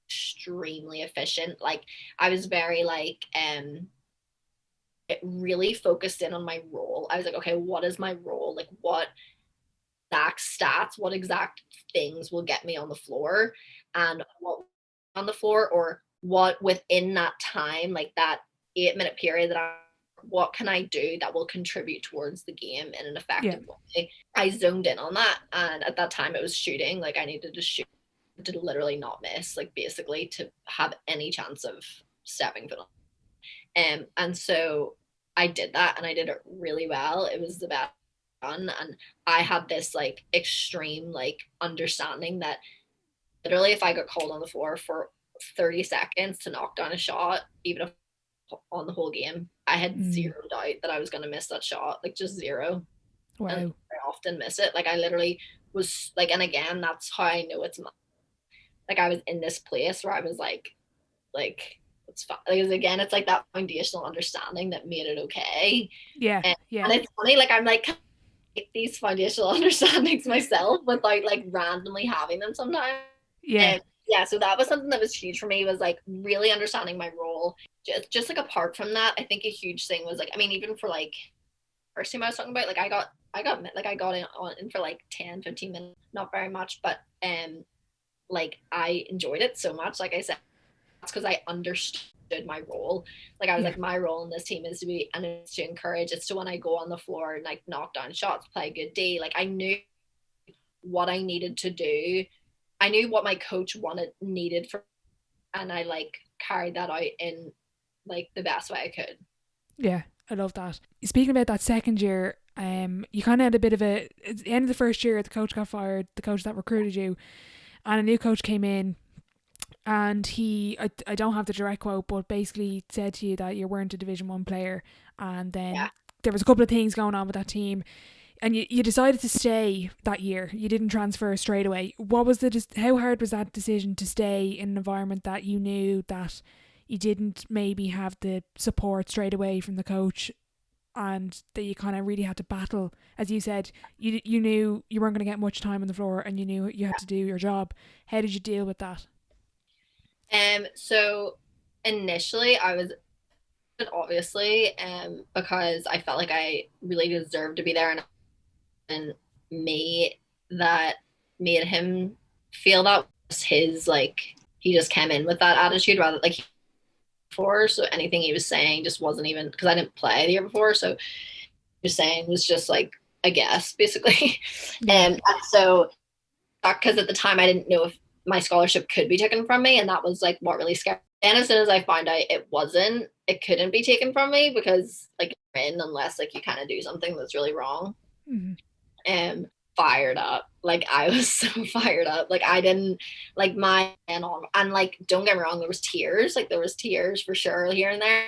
extremely efficient. Like I was very it really focused in on my role. I was like, okay, what is my role? Like what exact stats, what exact things will get me on the floor and what on the floor or what within that time, like that 8 minute period that I what can I do that will contribute towards the game in an Yeah. effective way? I zoned in on that. And at that time it was shooting. Like I needed to shoot to literally not miss, like basically to have any chance of stepping foot on. And so I did that and I did it really well. It was the best fun. And I had this like extreme like understanding that literally if I got called on the floor for 30 seconds to knock down a shot, even if on the whole game, I had Mm. zero doubt that I was going to miss that shot, like just zero. And Wow. I often miss it. Like I literally was like, and again, that's how I know it's like I was in this place where I was like it's fine. Because again, it's like that foundational understanding that made it okay. Yeah. And Yeah. it's funny, like I'm like these foundational understandings myself without like randomly having them sometimes. Yeah. And yeah, so that was something that was huge for me was like really understanding my role. Just like apart from that, I think a huge thing was like I mean even for like first team I was talking about, like I got in for like 10, 15 minutes, not very much, but like I enjoyed it so much. Like I said, that's because I understood my role. Like I was Yeah. like, my role in this team is to be and it's to encourage. It's to when I go on the floor and like knock down shots, play a good day. Like I knew what I needed to do. I knew what my coach wanted needed for, and I like carried that out in like the best way I could. Yeah. I love that. Speaking about that second year, you kind of had a bit of a at the end of the first year. The coach got fired. The coach that recruited you, and a new coach came in, and I don't have the direct quote, but basically said to you that you weren't a Division 1 player, and Yeah. then there was a couple of things going on with that team, and you decided to stay that year. You didn't transfer straight away. What was how hard was that decision to stay in an environment that you knew that you didn't maybe have the support straight away from the coach, and that you kind of really had to battle? As you said, you knew you weren't going to get much time on the floor, and you knew you had to do your job. How did you deal with that? So initially I was obviously because I felt like I really deserved to be there and me that made him feel that was his like he just came in with that attitude rather like before, so anything he was saying just wasn't even, because I didn't play the year before, so he was saying was just like a guess basically. Yeah. And so because at the time I didn't know if my scholarship could be taken from me, and that was like what really scared me. And as soon as I found out it couldn't be taken from me, because like you're in unless like you kind of do something that's really wrong. Mm-hmm. And fired up, like I was so fired up, like I didn't like my and like don't get me wrong, there was tears for sure here and there.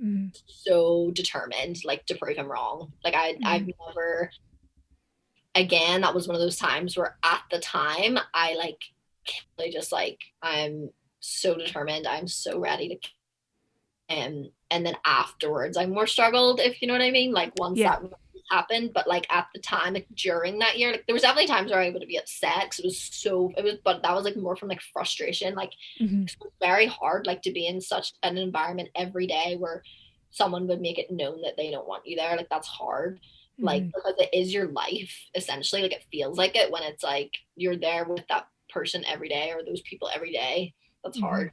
Mm-hmm. So determined like to prove him wrong, like I've never, again, that was one of those times where at the time I like really just like I'm so determined, I'm so ready to, and then afterwards I more struggled, if you know what I mean, like once that happened. But like at the time, like during that year, like there was definitely times where I would be upset because but that was like more from like frustration, like it was very hard like to be in such an environment every day where someone would make it known that they don't want you there. Like that's hard, like because it is your life essentially, like it feels like it when it's like you're there with that person every day or those people every day. That's hard.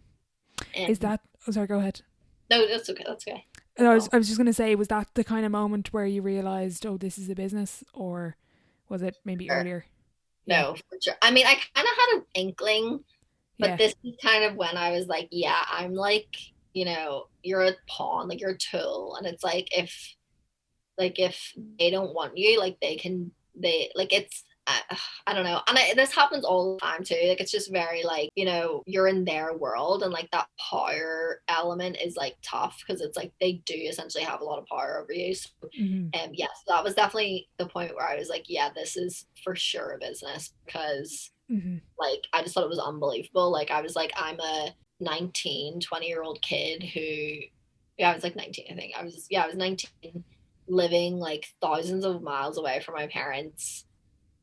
And is that, oh sorry, go ahead. No, that's okay. I was just going to say, was that the kind of moment where you realised, oh, this is a business, or was it maybe earlier? No, for sure. I mean, I kind of had an inkling, but this is kind of when I was like, yeah, I'm like, you know, you're a pawn, like you're a tool. And it's like, if they don't want you, like it's, I don't know. And this happens all the time too. Like, it's just very like, you know, you're in their world, and like that power element is like tough because it's like they do essentially have a lot of power over you. So, yes, that was definitely the point where I was like, yeah, this is for sure a business, because like I just thought it was unbelievable. Like I was like, I'm a 20-year-old kid who, yeah, I was like 19, I think. I was 19, living like thousands of miles away from my parents.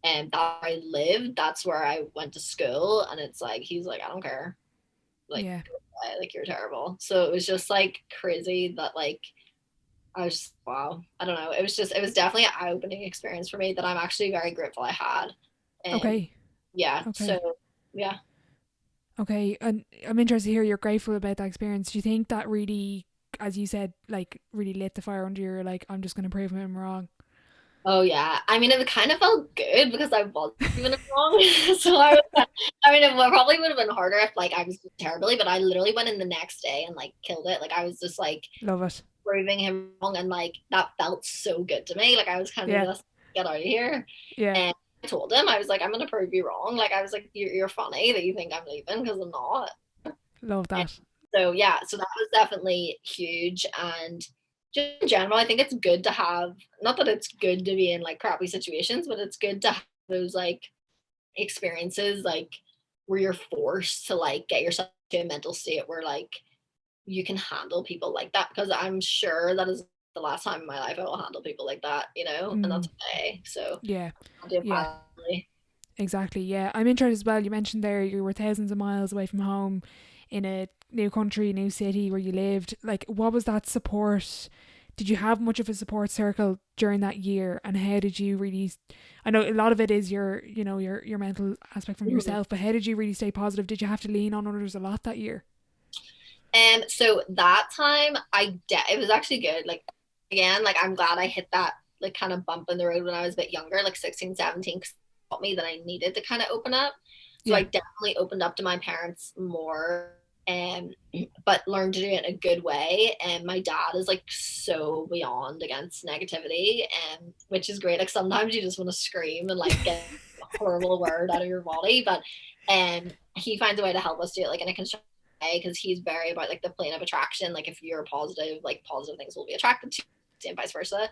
And that I lived, that's where I went to school. And it's like, he's like, I don't care. Like, like you're terrible. So it was just like crazy that like, I was just, wow. I don't know. It was definitely an eye-opening experience for me that I'm actually very grateful I had. And yeah. Okay. So yeah. Okay. And I'm interested to hear you're grateful about that experience. Do you think that really, as you said, like really lit the fire under your, like, I'm just going to prove him wrong? Oh yeah, I mean it kind of felt good because I wasn't even wrong. So I mean it probably would have been harder if like I was terribly, but I literally went in the next day and like killed it. Like I was just like, love it, proving him wrong, and like that felt so good to me. Like I was kind of just get out of here. Yeah. And I told him, I was like, I'm gonna prove you wrong. Like I was like, you're funny that you think I'm leaving, because I'm not. Love that. And so yeah, so that was definitely huge. And just in general, I think it's good to have, not that it's good to be in like crappy situations, but it's good to have those like experiences like where you're forced to like get yourself to a mental state where like you can handle people like that, because I'm sure that is the last time in my life I will handle people like that, you know. And that's okay. So yeah, exactly. Yeah, I'm interested as well. You mentioned there you were thousands of miles away from home in a new country, new city where you lived. Like, what was that support? Did you have much of a support circle during that year? And how did you really, I know a lot of it is your, you know, your mental aspect from yourself, but how did you really stay positive? Did you have to lean on others a lot that year? So that time it was actually good. Like, again, like I'm glad I hit that like kind of bump in the road when I was a bit younger, like 16, 17, because it taught me that I needed to kind of open up. So I definitely opened up to my parents more, but learned to do it in a good way. And my dad is like so beyond against negativity, and which is great. Like sometimes you just want to scream and like get a horrible word out of your body, but he finds a way to help us do it like in a constructive way, because he's very about like the plane of attraction. Like if you're positive, like positive things will be attracted to you, and vice versa.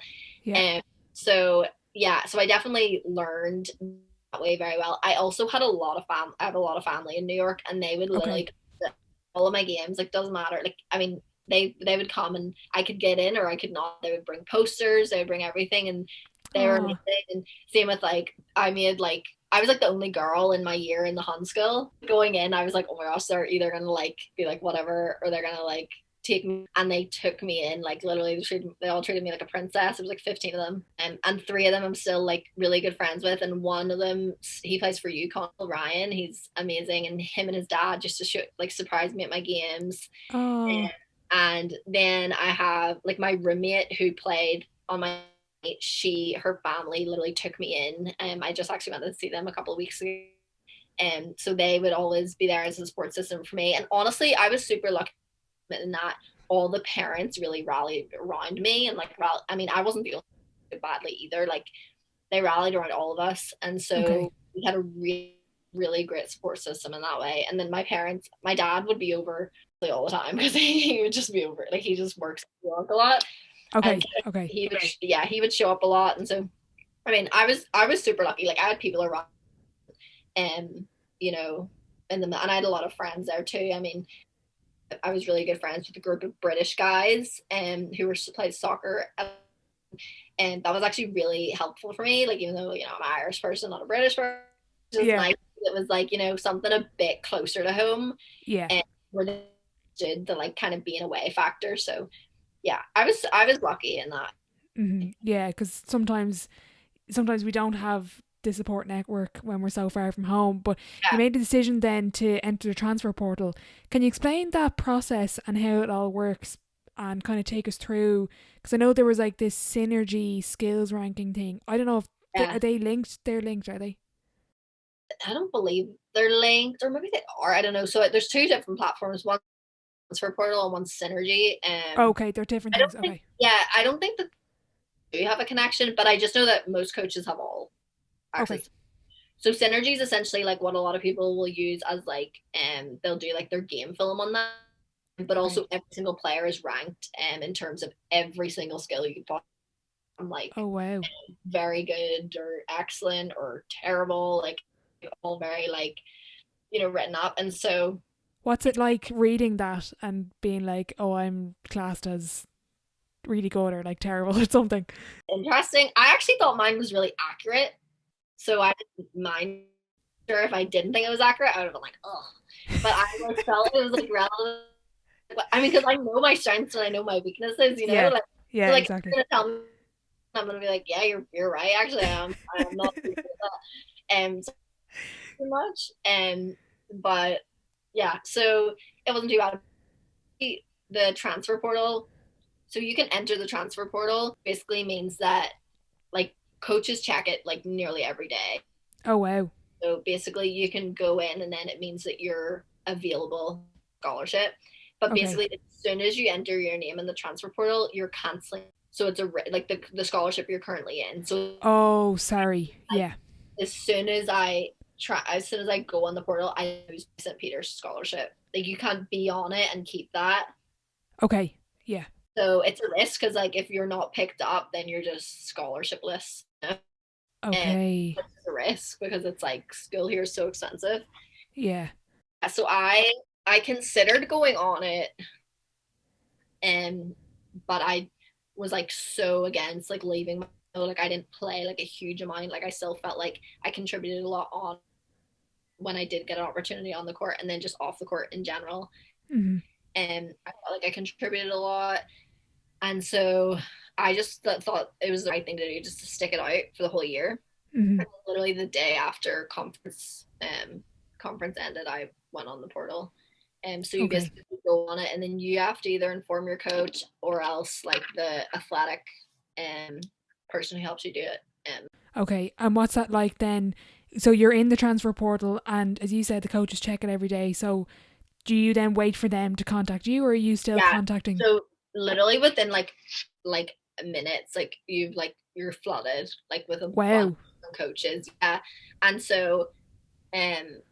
So I definitely learned that way very well. I also had I have a lot of family in New York, and they would literally all of my games, like doesn't matter. Like I mean, they would come and I could get in or I could not. They would bring posters, they would bring everything, and they were amazing. And same with like I was like the only girl in my year in the Hun school. Going in, I was like, oh my gosh, they're either gonna like be like whatever, or they're gonna like take me. And they took me in, like literally they all treated me like a princess. It was like 15 of them, and 3 of them I'm still like really good friends with, and one of them, he plays for UConn, Ryan. He's amazing, and him and his dad just to surprise me at my games. And then I have like my roommate who played on my, her family literally took me in, and I just actually went to see them a couple of weeks ago. And so they would always be there as a support system for me. And honestly, I was super lucky in that all the parents really rallied around me, and like, I mean, I wasn't feeling badly either. Like, they rallied around all of us, and so we had a really, really great support system in that way. And then my dad would be over all the time because he would just be over. Like, he just works a lot. Okay. And he would show up a lot. And so, I mean, I was super lucky. Like, I had people around, and you know, and I had a lot of friends there too. I mean, I was really good friends with a group of British guys who were played soccer, and that was actually really helpful for me. Like, even though, you know, I'm an Irish person, not a British person, it was nice. It was like, you know, something a bit closer to home. Yeah. And we're did the like kind of being away factor. So yeah, I was lucky in that. Mm-hmm. Yeah, because sometimes we don't have the support network when we're so far from home. But you made the decision then to enter the transfer portal. Can you explain that process and how it all works, and kind of take us through? Because I know there was like this synergy skills ranking thing. I don't know if are they linked. They're linked, are they? I don't believe they're linked, or maybe they are. I don't know. So there's two different platforms. One transfer portal and one synergy. Okay, they're different things. Okay. I don't think that they have a connection, but I just know that most coaches have all access. Okay. So synergy is essentially like what a lot of people will use as like they'll do like their game film on that, but also every single player is ranked in terms of every single skill you can from like, oh wow, very good or excellent or terrible, like all very like, you know, written up. And so what's it like reading that and being like, oh, I'm classed as really good or like terrible or something? Interesting. I actually thought mine was really accurate, so I didn't mind. Sure, if I didn't think it was accurate, I would have been like, oh. But I like felt it was like relevant. I mean, because I know my strengths and I know my weaknesses, you know. Yeah, like, yeah, so, like, exactly. You're gonna tell me, I'm gonna be like, yeah, you're right. Actually, I'm not good at that. Too much. But yeah, so it wasn't too bad. The transfer portal. So you can enter the transfer portal. Basically means that like coaches check it like nearly every day. Oh wow. So basically you can go in, and then it means that you're available scholarship. But basically, as soon as you enter your name in the transfer portal, you're canceling. So it's like the scholarship you're currently in. So yeah. As soon as I go on the portal, I lose St. Peter's scholarship. Like, you can't be on it and keep that. Okay. Yeah. So it's a risk, because like if you're not picked up, then you're just scholarship-less. You know? Okay. And it's a risk because it's like school here is so expensive. Yeah. So I considered going on it, but I was like so against like leaving. Like, I didn't play like a huge amount. Like, I still felt like I contributed a lot on when I did get an opportunity on the court, and then just off the court in general. Mm-hmm. And I felt like I contributed a lot. And so I just thought it was the right thing to do, just to stick it out for the whole year. Mm-hmm. Literally the day after conference ended, I went on the portal. So you basically go on it, and then you have to either inform your coach or else like the athletic person who helps you do it. Okay, and what's that like then? So you're in the transfer portal, and as you said, the coaches check it every day. So do you then wait for them to contact you, or are you still contacting? So literally within like minutes, like you're flooded like with a bunch of coaches. Yeah. And so and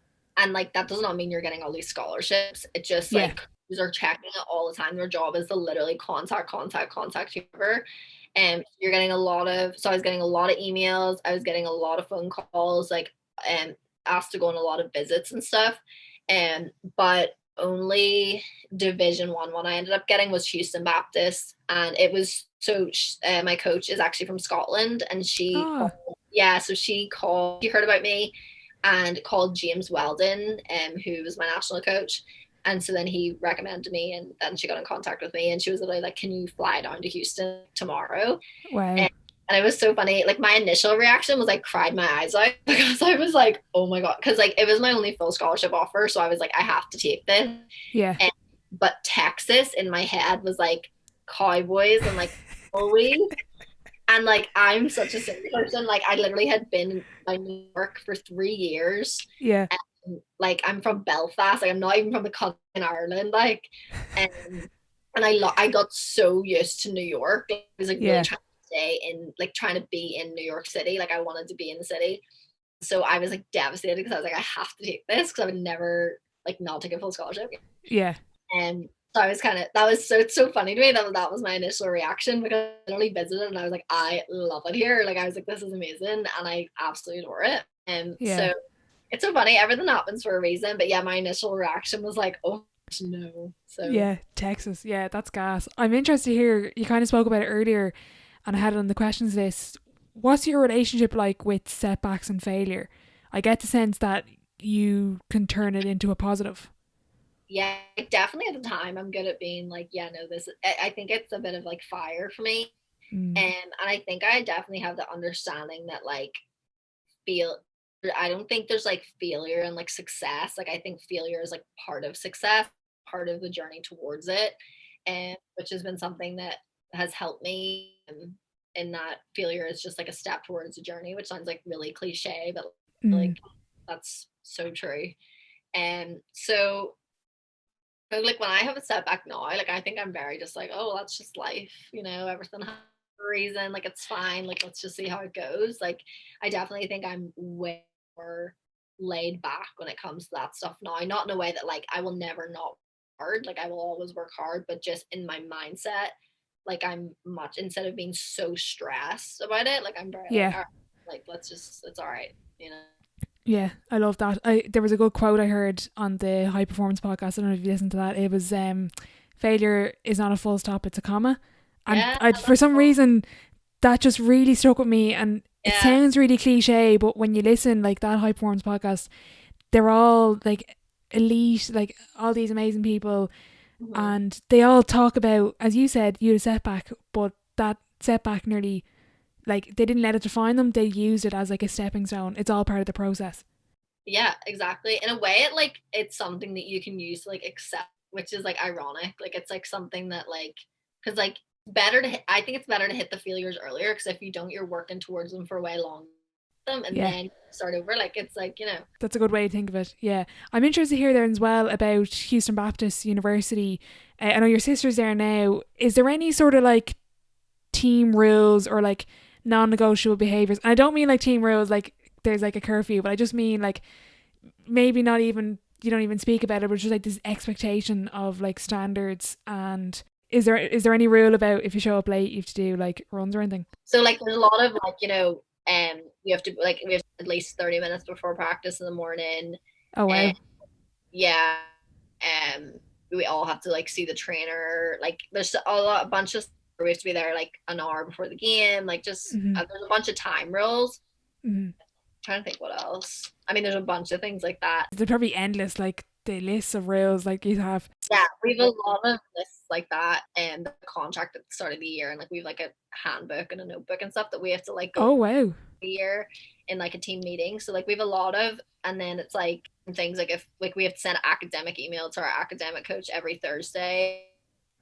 like that does not mean you're getting all these scholarships. It just like coaches are checking it all the time. Their job is to literally contact whoever. And you're getting a lot of, so I was getting a lot of emails, I was getting a lot of phone calls, like asked to go on a lot of visits and stuff. But only Division 1 one I ended up getting was Houston Baptist, and it was my coach is actually from Scotland, and she heard about me and called James Weldon, who was my national coach. And so then he recommended me, and then she got in contact with me, and she was like, can you fly down to Houston tomorrow? Wow. And it was so funny. Like, my initial reaction was I cried my eyes out, because I was like, oh my God. Because like it was my only full scholarship offer. So I was like, I have to take this. Yeah. but Texas in my head was like cowboys and like always. And like I'm such a city person. Like I literally had been in New York for 3 years. Yeah. And like I'm from Belfast. Like I'm not even from the country in Ireland. Like and I got so used to New York. I was like really Yeah. trying to stay in, like trying to be in New York City. Like I wanted to be in the city. So I was like devastated because I was like, I have to take this because I would never like not take a full scholarship. Yeah. And so I was kind of, that was so, it's so funny to me that that was my initial reaction because I only visited and I was like, I love it here. Like I was like, this is amazing and I absolutely adore it. And Yeah. so it's so funny. Everything happens for a reason. But yeah, my initial reaction was like, oh no. So Yeah. Texas. Yeah, that's gas. I'm interested to hear, you kind of spoke about it earlier and I had it on the questions list. What's your relationship like with setbacks and failure? I get the sense that you can turn it into a positive. yeah, definitely at the time I'm good at being like, yeah, no, this, I think it's a bit of like fire for me. Mm. And I think I definitely have the understanding that like feel I don't think there's like failure and like success. Like I think failure is like part of success, part of the journey towards it, and which has been something that has helped me. And that failure is just like a step towards the journey, which sounds like really cliche, but Mm. like that's so true. And so like when I have a setback now, like I think I'm very just like, oh, that's just life, everything happens for a reason. Like it's fine. Like let's just see how it goes. Like I definitely think I'm way more laid back when it comes to that stuff now. Not in a way that like I will never not work hard. Like I will always work hard, but just in my mindset, like I'm much instead of being so stressed about it, like I'm very like, Yeah. all right, like let's just it's all right. Yeah, I love that. There was a good quote I heard on the High Performance podcast. I don't know if you listened to that. It was failure is not a full stop, it's a comma. And Yeah, for some reason that just really stuck with me, and it yeah. sounds really cliche, but when you listen, like that High Performance podcast, they're all like elite, like all these amazing people, Mhm. and they all talk about, as you said, you had a setback, but that setback nearly, like, they didn't let it define them, they used it as like a stepping stone. It's all part of the process. Yeah, exactly. In a way, it's something that you can use to like accept, which is like ironic. Like it's like something that like because like I think it's better to hit the failures earlier because if you don't, you're working towards them for way long them and Yeah, then start over. Like it's like that's a good way to think of it. Yeah, I'm interested to hear there as well about Houston Baptist University. I know your sister's there now. Is there any sort of like team rules or like non-negotiable behaviors? And I don't mean like team rules like there's like a curfew, but I just mean like maybe not even, you don't even speak about it, but just like this expectation of like standards. And is there any rule about if you show up late you have to do like runs or anything? so like there's a lot of like you have to like we have at least 30 minutes before practice in the morning. Oh And wow. yeah, um we all have to like see the trainer. Like there's a bunch of we have to be there like an hour before the game. Like just Mm-hmm. there's a bunch of time rules. Mm-hmm. Trying to think what else. I mean, there's a bunch of things like that. They're probably endless, like the lists of rules like you have. Yeah, we have a lot of lists like that and the contract at the start of the year, and like we have like a handbook and a notebook and stuff that we have to like go Oh wow. year in like a team meeting. So like we have a lot of, and then it's like things like if like we have to send an academic email to our academic coach every Thursday.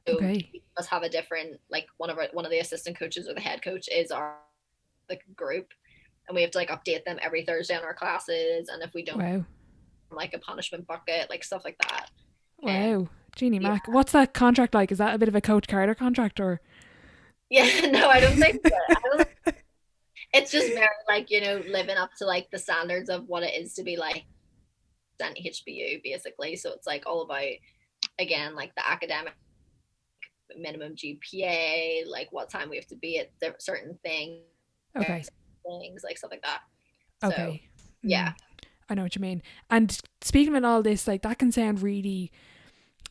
So Okay. we must have a different like one of the assistant coaches or the head coach is our like group, and we have to like update them every Thursday on our classes. And if we don't Wow. like a punishment bucket, like stuff like that. And Wow. Jeannie yeah, Mac. What's that contract like? Is that a bit of a Coach Carter contract or? yeah, no, I don't think so. It's just very like living up to like the standards of what it is to be like an HBU basically. So it's like all about again like the academic minimum GPA, like what time we have to be at certain Okay. things like stuff like that. So Okay. yeah. Mm, I know what you mean. And speaking of all this, like that can sound really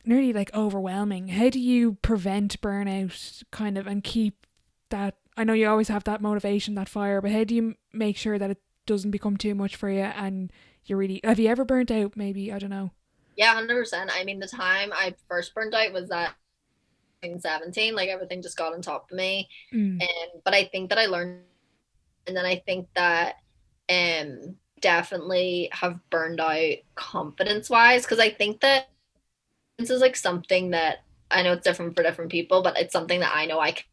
nearly like overwhelming. How do you prevent burnout kind of and keep that? I know you always have that motivation, that fire, but how do you make sure that it doesn't become too much for you and you really, have you ever burnt out? Maybe, I don't know. Yeah, 100%. I mean, the time I first burned out was that 17, like everything just got on top of me. Mm, And but I think that I learned, and then I think that definitely have burned out confidence wise because I think that this is like something that I know it's different for different people, but it's something that I know I can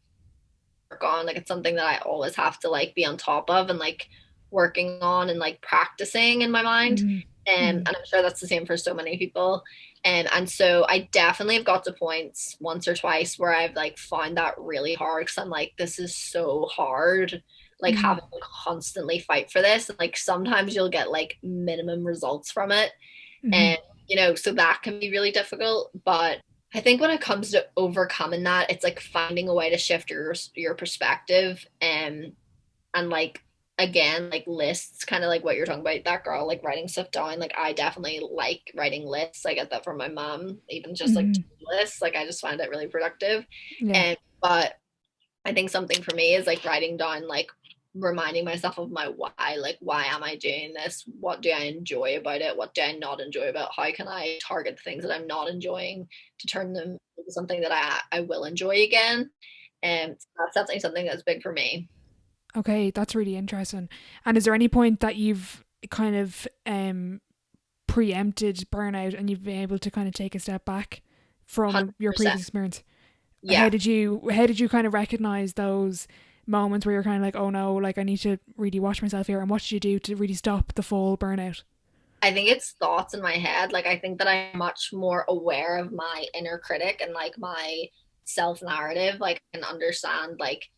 work on. Like it's something that I always have to like be on top of and like working on and like practicing in my mind. Mm. And I'm sure that's the same for so many people. And so I definitely have got to points once or twice where I've like found that really hard because I'm like, this is so hard, like Mm. having to constantly fight for this. And like sometimes you'll get like minimum results from it. Mm. And, so that can be really difficult. But I think when it comes to overcoming that, it's like finding a way to shift your perspective and like again like lists, kind of like what you're talking about, that girl like writing stuff down. Like I definitely like writing lists. I get that from my mom, even just like Mm. lists. Like I just find it really productive. Yeah. And but I think something for me is like writing down, like reminding myself of my why. Like why am I doing this? What do I enjoy about it? What do I not enjoy about it? How can I target the things that I'm not enjoying to turn them into something that I will enjoy again? And that's definitely something that's big for me. Okay, that's really interesting. And is there any point that you've kind of preempted burnout and you've been able to kind of take a step back from your 100%. previous experience? Yeah. How did you kind of recognize those moments where you're kind of like, oh no, like I need to really watch myself here, and what did you do to really stop the full burnout? I think it's thoughts in my head. Like I think that I'm much more aware of my inner critic and like my self narrative. Like I can understand like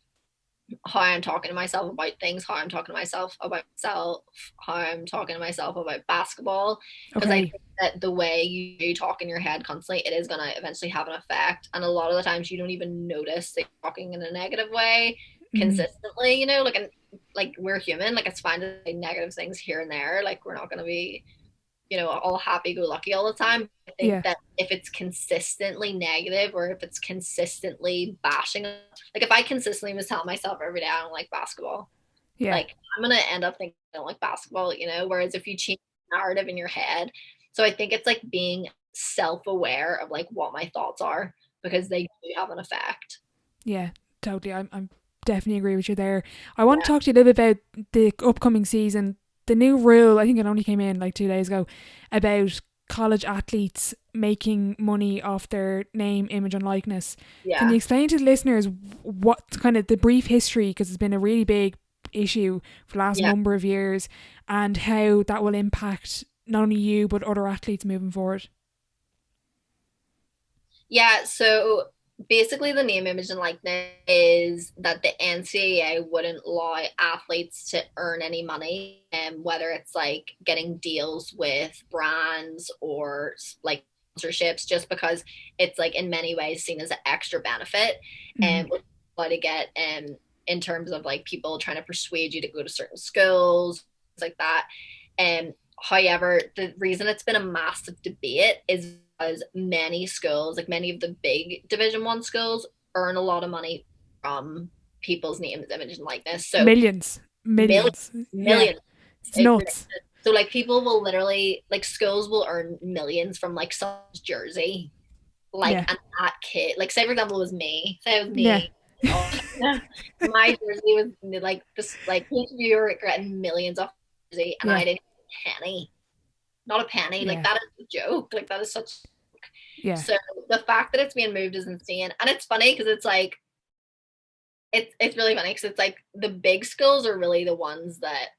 how I'm talking to myself about things, how I'm talking to myself about myself, how I'm talking to myself about basketball. Because I Okay. think that the way you talk in your head constantly, it is going to eventually have an effect. And a lot of the times you don't even notice that you're talking in a negative way Mm. consistently, like, and like we're human, like it's fine to say negative things here and there. Like we're not going to be all happy go lucky all the time. I think Yeah. that if it's consistently negative or if it's consistently bashing, like if I consistently was telling myself every day I don't like basketball, Yeah. like I'm gonna end up thinking I don't like basketball, whereas if you change the narrative in your head. So I think it's like being self-aware of like what my thoughts are, because they do have an effect. Yeah. Totally. I'm definitely agree with you there. I want to Yeah. talk to you a little bit about the upcoming season. The new rule, I think it only came in like 2 days ago, about college athletes making money off their name, image, and likeness. Can you Yeah. explain to the listeners what kind of the brief history, because it's been a really big issue for the last Yeah. number of years, and how that will impact not only you but other athletes moving forward? Yeah, so basically the name, image, and likeness is that the NCAA wouldn't allow athletes to earn any money, and whether it's like getting deals with brands or like sponsorships, just because it's like in many ways seen as an extra benefit Mm-hmm. and allowed to get in terms of like people trying to persuade you to go to certain schools, things like that. And however, the reason it's been a massive debate is because many schools, like many of the big Division 1 schools, earn a lot of money from people's names, image, and likeness. So Millions. millions, Millions. Yeah. millions. It's nuts. So like people will literally, like schools will earn millions from like someone's jersey. Like, Yeah. and that kid, like say for example it was me. Say it was Yeah. me. Oh, my jersey was like this, like HBU were getting millions off jersey, and Yeah. I didn't get a penny. Not a penny. Like Yeah. that is a joke. Like that is such. Yeah. So the fact that it's being moved is insane, and it's funny because it's like it's really funny because it's like the big schools are really the ones that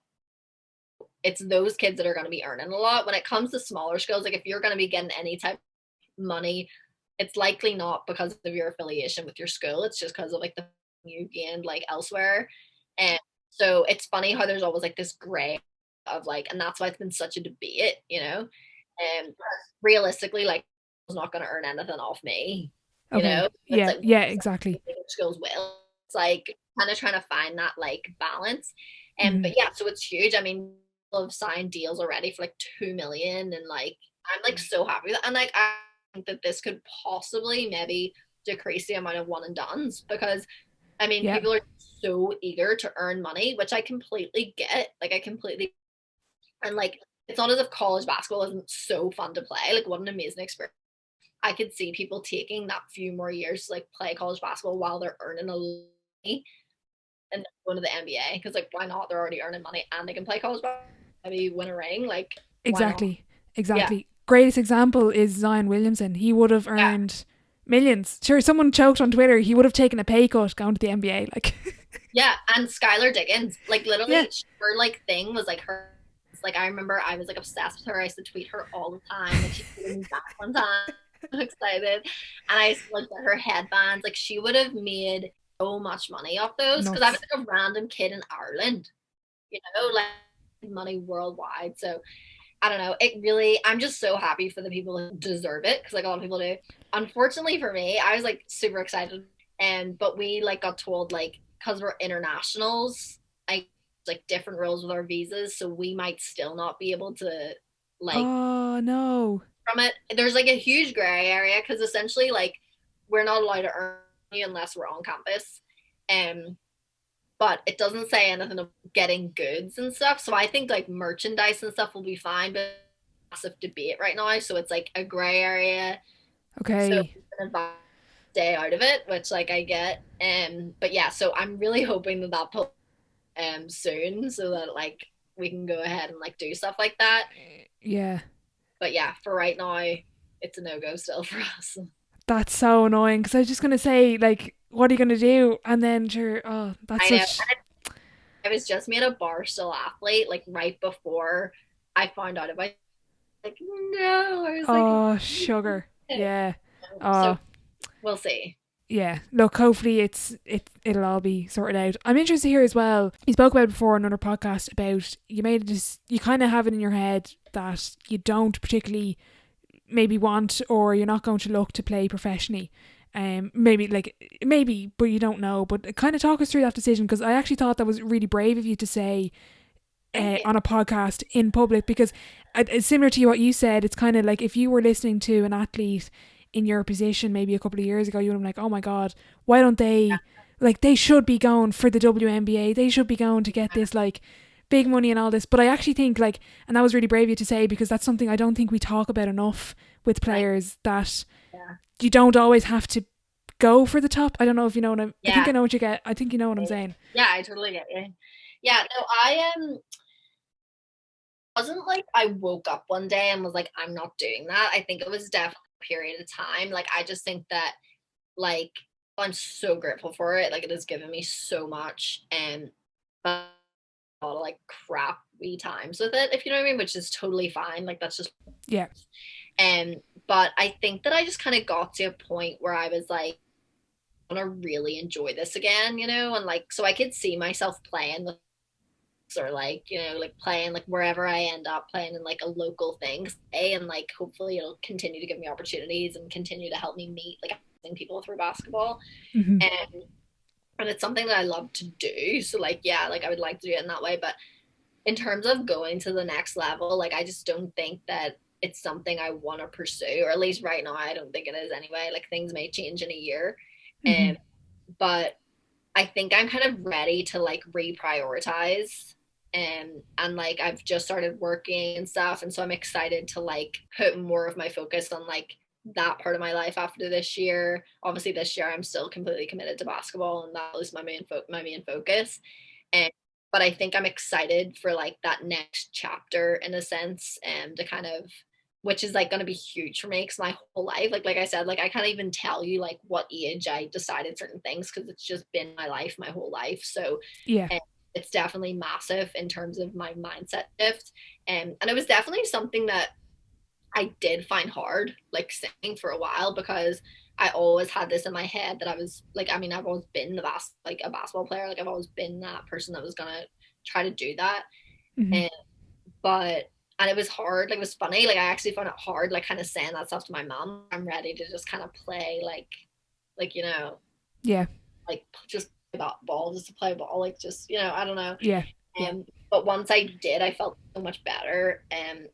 it's those kids that are going to be earning a lot. When it comes to smaller schools, like if you're going to be getting any type of money, it's likely not because of your affiliation with your school. It's just because of like the you gained like elsewhere, and so it's funny how there's always like this gray of like, and that's why it's been such a debate. And realistically, like, I was not going to earn anything off me. Okay. It's Yeah. like Yeah. Exactly. schools will. It's like kind of trying to find that like balance. And Mm-hmm. but yeah, so it's huge. I mean, people have signed deals already for like 2 million, and like I'm like so happy with that. And like I think that this could possibly maybe decrease the amount of one and dones, because I mean Yeah. people are so eager to earn money, which I completely get. Like I completely, and like it's not as if college basketball isn't so fun to play. Like what an amazing experience. I could see people taking that few more years to like play college basketball while they're earning a money and then going to the NBA, because like why not? They're already earning money and they can play college basketball, maybe win a ring. Like why not? Exactly. Yeah. Exactly. greatest example is Zion Williamson. He would have earned millions. Sure, someone choked on Twitter. He would have taken a pay cut going to the NBA. Like, yeah, and Skylar Diggins, like literally, her like thing was like her. Like I remember, I was like obsessed with her. I used to tweet her all the time. Like she tweeted me back one time. I'm excited, and I used to look at her headbands. Like she would have made so much money off those because I was like a random kid in Ireland, you know, like money worldwide. So I don't know. It really, I'm just so happy for the people who deserve it because like a lot of people do. Unfortunately for me, I was like super excited, but we like got told like because we're internationals, like different rules with our visas, so we might still not be able to like. Oh no! From it, there's like a huge gray area because essentially like we're not allowed to earn money unless we're on campus, but it doesn't say anything of getting goods and stuff. So I think like merchandise and stuff will be fine, but massive debate right now. So it's like a gray area. Okay. So I'm gonna stay out of it, which like I get. But yeah, so I'm really hoping that pulls soon so that like we can go ahead and like do stuff like that. Yeah. But yeah, for right now, it's a no-go still for us. That's so annoying because I was just gonna say like, what are you gonna do? And then sure, that's such. I was just made a Barstool athlete like right before I found out about. Like no, I was like, sugar. Yeah. So we'll see. Yeah, look, hopefully it'll all be sorted out. I'm interested to hear as well, you spoke about it before on another podcast about you kind of have it in your head that you don't particularly maybe want or you're not going to look to play professionally. Maybe, but you don't know. But kind of talk us through that decision because I actually thought that was really brave of you to say on a podcast in public because it's similar to what you said. It's kind of like if you were listening to an athlete in your position maybe a couple of years ago, you would have been like, oh my god, why don't they like they should be going for the WNBA, they should be going to get this like big money and all this. But I actually think like, and that was really brave of you to say because that's something I don't think we talk about enough with players, that you don't always have to go for the top. I don't know if you know what I think I know what you get. I think you know what I'm saying. Yeah, I totally get you. Yeah, no, I wasn't like I woke up one day and was like, I'm not doing that. I think it was definitely period of time. Like I just think that like I'm so grateful for it. Like it has given me so much and a lot of like crappy times with it, if you know what I mean, which is totally fine. Like that's just but I think that I just kind of got to a point where I was like, I want to really enjoy this again, you know, and like so I could see myself playing with or like, you know, like playing like wherever I end up playing in like a local thing, and like hopefully it'll continue to give me opportunities and continue to help me meet like people through basketball. And it's something that I love to do, so like yeah, like I would like to do it in that way. But in terms of going to the next level, like I just don't think that it's something I want to pursue, or at least right now I don't think it is anyway. Like things may change in a year, but I think I'm kind of ready to like reprioritize, and like I've just started working and stuff, and so I'm excited to like put more of my focus on like that part of my life after this year. Obviously this year I'm still completely committed to basketball and that is my main focus, and but I think I'm excited for like that next chapter in a sense, and to kind of, which is like going to be huge for me because my whole life, like I said, like I can't even tell you like what age I decided certain things because it's just been my life my whole life. So yeah, it's definitely massive in terms of my mindset shift, and it was definitely something that I did find hard like saying for a while because I always had this in my head that I was like, I mean, I've always been a basketball player, like I've always been that person that was gonna try to do that, and it was hard. Like it was funny. Like I actually found it hard, like kind of saying that stuff to my mom. I'm ready to just kind of play, like you know, like just play ball, just to play ball, like just you know, I don't know. But once I did, I felt so much better,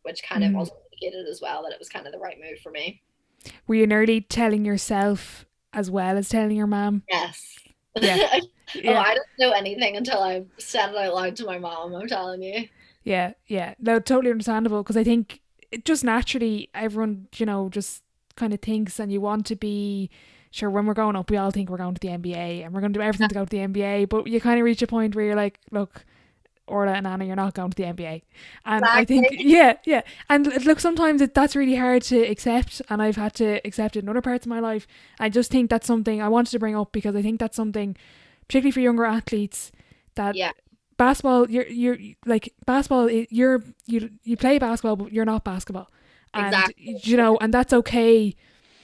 which kind of also indicated as well that it was kind of the right move for me. Were you nearly telling yourself as well as telling your mom? Yes. Yeah. Oh, I don't know anything until I said it out loud to my mom. I'm telling you. Yeah, no, totally understandable because I think it just naturally everyone, you know, just kind of thinks, and you want to be sure when we're growing up, we all think we're going to the NBA and we're going to do everything to go to the NBA, but you kind of reach a point where you're like, look, Orla and Anna, you're not going to the NBA. And I think, Exactly. yeah. And look, sometimes that's really hard to accept, and I've had to accept it in other parts of my life. I just think that's something I wanted to bring up, because I think that's something, particularly for younger athletes, that Yeah, basketball, you're like, basketball, you play basketball, but you're not basketball. And, exactly. and that's okay.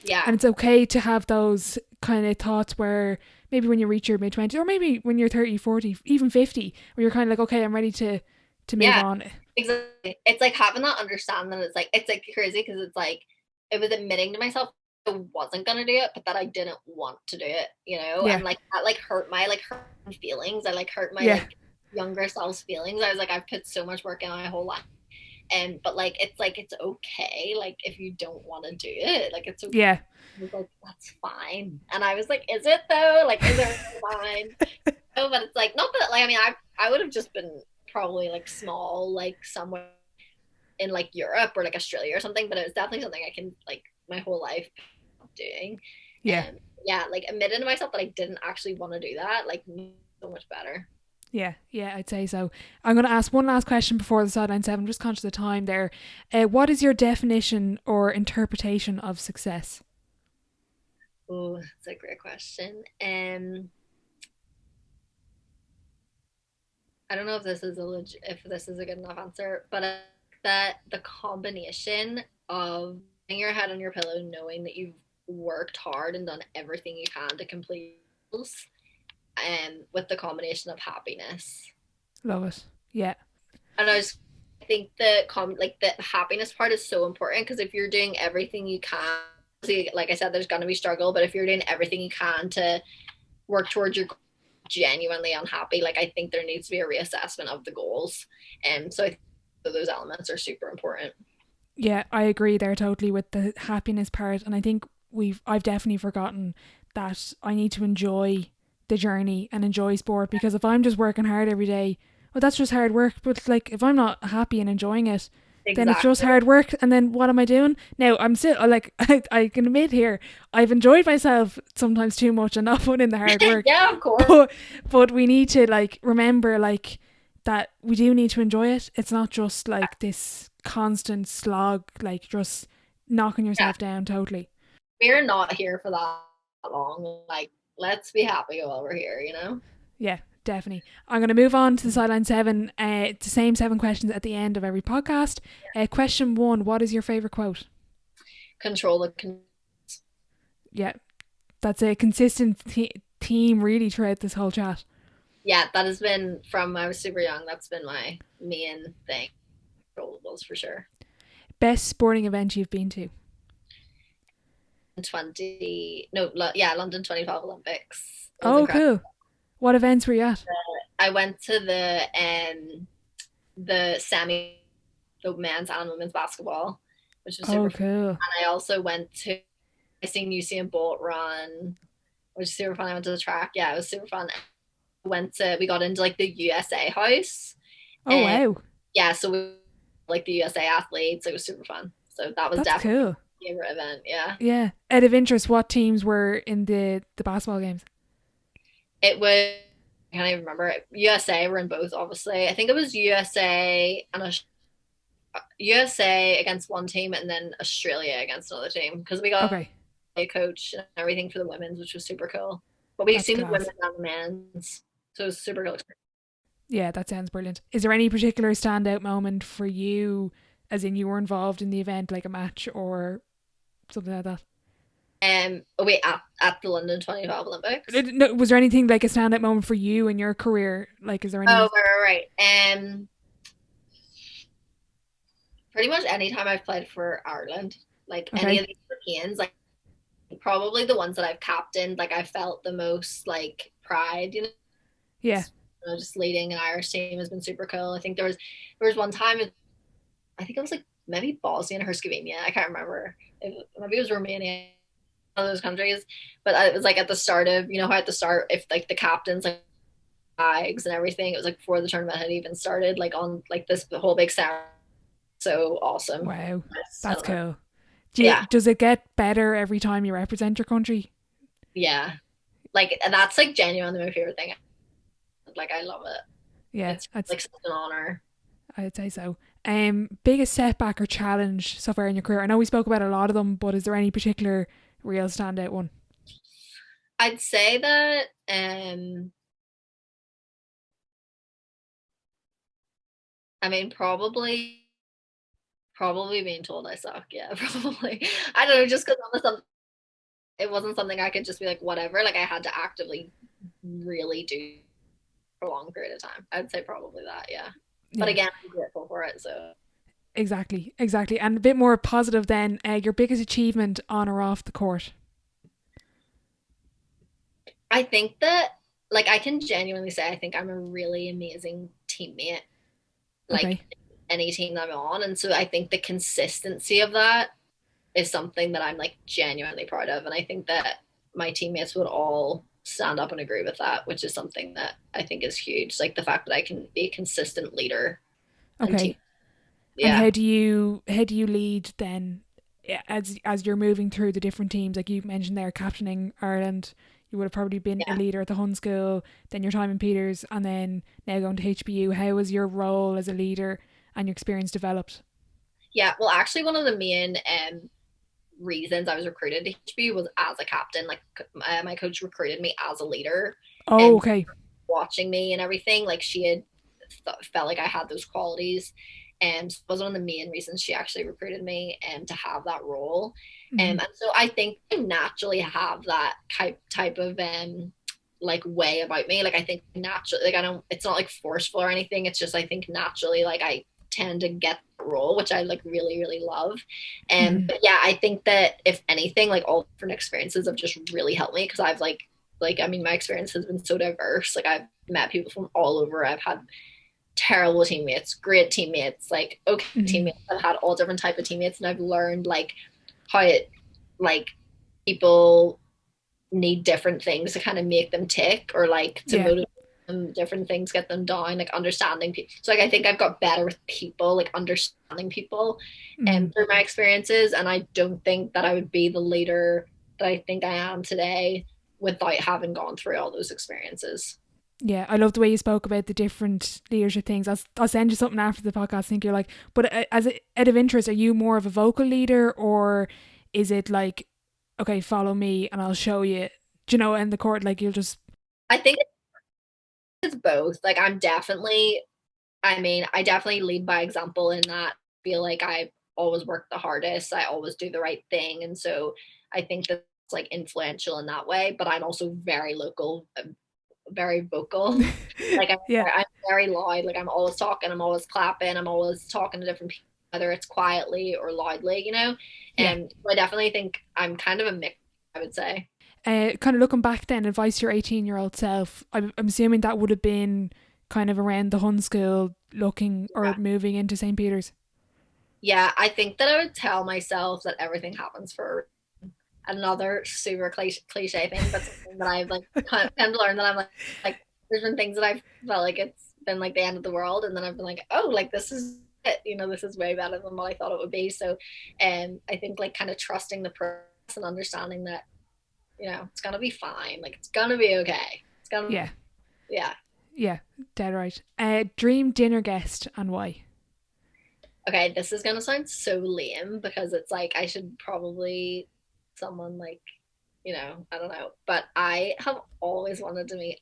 Yeah, And it's okay to have those kind of thoughts where maybe when you reach your mid-20s, or maybe when you're 30, 40, even 50, where you're kind of like, okay, I'm ready to move yeah, on. exactly. It's like having that understanding. It's like crazy, because it's like it was admitting to myself I wasn't gonna do it, but that I didn't want to do it, Yeah. and like that like hurt my feelings. I like hurt my Yeah. younger self's feelings. I was like, I've put so much work in my whole life. And but like it's okay, like if you don't want to do it, like it's okay. Yeah. I was like, that's fine. And I was like, is it though? Like, is it fine? No, but it's like, not that, like, I mean, I would have just been probably like small, like somewhere in like Europe or like Australia or something, but it was definitely something I can like my whole life doing. Yeah. And yeah, like admitting to myself that I didn't actually want to do that, like so much better. Yeah, I'd say so. I'm going to ask one last question before the sideline 7. I'm just conscious of time there. What is your definition or interpretation of success? Oh, that's a great question. I don't know if this is a good enough answer, but that the combination of laying your head on your pillow, knowing that you've worked hard and done everything you can to complete goals, and with the combination of happiness. Love it. Yeah. And I think the happiness part is so important, because if you're doing everything you can, like I said, there's going to be struggle, but if you're doing everything you can to work towards your goal, genuinely unhappy, like I think there needs to be a reassessment of the goals. And so I think those elements are super important. Yeah, I agree there totally with the happiness part. And I think I've definitely forgotten that I need to enjoy the journey and enjoy sport, because if I'm just working hard every day, well, that's just hard work. But like, if I'm not happy and enjoying it, then it's just Exactly. hard work. And then what am I doing? Now, I'm still like, I can admit here, I've enjoyed myself sometimes too much and not put in the hard work. Yeah, of course. But we need to like remember like that we do need to enjoy it. It's not just like this constant slog, like just knocking yourself down totally. We're not here for that long. Like, let's be happy while we're here, Yeah, definitely. I'm going to move on to the sideline 7. The same 7 questions at the end of every podcast. Question 1: what is your favorite quote? Control the Yeah, that's a consistent theme really throughout this whole chat. Yeah, that has been from I was super young. That's been my main thing. Controllables for sure. Best sporting event you've been to? London 2012 Olympics. It was Oh, incredible. cool. What events were you at? I went to the semi, the men's and women's basketball, which was super fun. Cool. And I also went to I seen Usain Bolt run, which is super fun. I went to the track. Yeah, it was super fun. We got into like the USA house. Oh, wow. Yeah, so we like the USA athletes. It was super fun. So that was That's definitely cool. my favorite event. Yeah. Yeah. Out of interest, what teams were in the basketball games? It was, I can't even remember it. USA were in both, obviously. I think it was USA and USA against one team, and then Australia against another team, because we got a coach and everything for the women's, which was super cool. But we've seen the women and the men's, so it was super cool. Yeah, that sounds brilliant. Is there any particular standout moment for you, as in you were involved in the event, like a match or something like that? At the London 2012 Olympics. No, was there anything like a standout moment for you in your career? Like, is there any? Oh, right. Pretty much any time I've played for Ireland, like any of the Europeans, like probably the ones that I've captained, like I felt the most like pride, Yeah. Just leading an Irish team has been super cool. I think there was one time, I think it was like maybe Bosnia and Herzegovina. I can't remember. Maybe it was Romania, one of those countries. But it was like at the start of, how at the start, if like the captains like flags and everything, it was like before the tournament had even started, like on like this whole big ceremony. So awesome. Wow, that's cool. Does it get better every time you represent your country? Yeah, like that's like genuinely my favorite thing. Like I love it. Yeah, It's that's like such an honor. I'd say so. Biggest setback or challenge so far in your career? I know we spoke about a lot of them, but is there any particular real standout one? I'd say that I mean probably being told I suck. Yeah, probably. I don't know, just because it wasn't something I could just be like whatever. Like I had to actively really do for a long period of time. I'd say probably that, yeah. But Yeah, again, I'm grateful for it. So exactly, exactly. And a bit more positive then. Your biggest achievement on or off the court? I think that like I can genuinely say I think I'm a really amazing teammate. Like Okay. any team that I'm on. And so I think the consistency of that is something that I'm like genuinely proud of. And I think that my teammates would all stand up and agree with that, which is something that I think is huge. Like the fact that I can be a consistent leader and team. Okay. And Yeah. how do you lead then, as you're moving through the different teams? Like you mentioned there, captaining Ireland. You would have probably been a Yeah. leader at the Hun School, then your time in Peters, and then now going to HBU. How was your role as a leader and your experience developed? Yeah. Well, actually, one of the main reasons I was recruited to HB was as a captain. Like my coach recruited me as a leader Oh, and okay. watching me and everything. Like she had felt like I had those qualities. And so was one of the main reasons she actually recruited me and to have that role. Mm-hmm. And so I think I naturally have that type of like way about me. Like I think naturally, like I don't, it's not like forceful or anything. It's just I think naturally, like I tend to get the role, which I like really, really love. And Mm-hmm. but yeah, I think that if anything, like all different experiences have just really helped me because I've like I mean, my experience has been so diverse. Like I've met people from all over. I've had terrible teammates, great teammates, like okay Mm-hmm. teammates. I've had all different type of teammates, and I've learned like how it like people need different things to kind of make them tick or like to Yeah. motivate them, different things get them down, like understanding people. So like I think I've got better with people, like understanding people Mm-hmm. and through my experiences. And I don't think that I would be the leader that I think I am today without having gone through all those experiences. Yeah, I love the way you spoke about the different leadership things. I'll send you something after the podcast. I think you're like, but out of interest, are you more of a vocal leader, or is it like, okay, follow me and I'll show you, do you know, in the court, like you'll just, I think it's both. Like I'm definitely I mean, I definitely lead by example in that I feel like I always work the hardest. I always do the right thing. And so I think that's like influential in that way. But I'm also very local, very vocal. Like yeah, I'm very loud. Like I'm always talking, I'm always clapping, I'm always talking to different people, whether it's quietly or loudly, you know? yeah. And I definitely think I'm kind of a mix, I would say. Kind of looking back then, advice to your 18-year-old self. I'm assuming that would have been kind of around the Hun school, looking or Yeah. moving into St. Peter's. Yeah, I think that I would tell myself that everything happens for another super cliche thing, but something that I've like come to learn that I'm like there's been things that I've felt like it's been like the end of the world, and then I've been like, oh, like this is it, you know, this is way better than what I thought it would be. So, I think like kind of trusting the process and understanding that you know it's gonna be fine, like it's gonna be okay. It's gonna, Yeah, yeah. yeah, dead right. Dream dinner guest and why? Okay, this is gonna sound so lame because it's like I should probably someone like you know I don't know, but I have always wanted to meet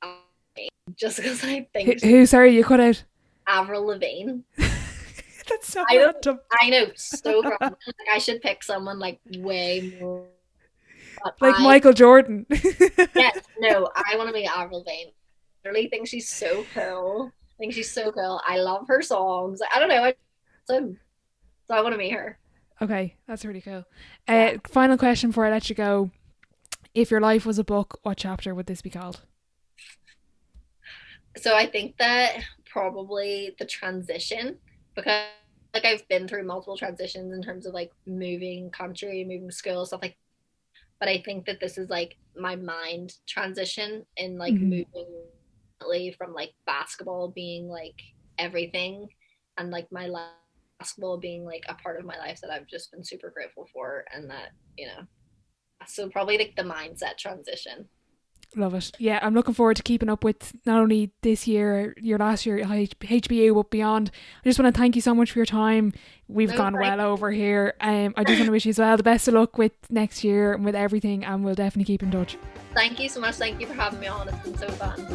just because I think she's Who? Sorry, you cut out. Avril Lavigne. That's so I don't. random. I know so wrong. Like I should pick someone like way more. But Like Michael Jordan. yes, no, I want to be Avril Lavigne. I really think she's so cool. I think she's so cool. I love her songs. I don't know. So I want to meet her. Okay, that's really cool. Yeah. Final question before I let you go. If your life was a book, what chapter would this be called? So I think that probably the transition because like I've been through multiple transitions in terms of like moving country, moving school, stuff like but I think that this is like my mind transition in like Mm-hmm. moving from like basketball being like everything and like my basketball being like a part of my life that I've just been super grateful for and that, you know, so probably like the mindset transition. Love it. Yeah, I'm looking forward to keeping up with not only this year, your last year at HBU, but beyond. I just want to thank you so much for your time. We've gone well over here. I just want to wish you as well the best of luck with next year and with everything, and we'll definitely keep in touch. Thank you so much. Thank you for having me on. It's been so fun.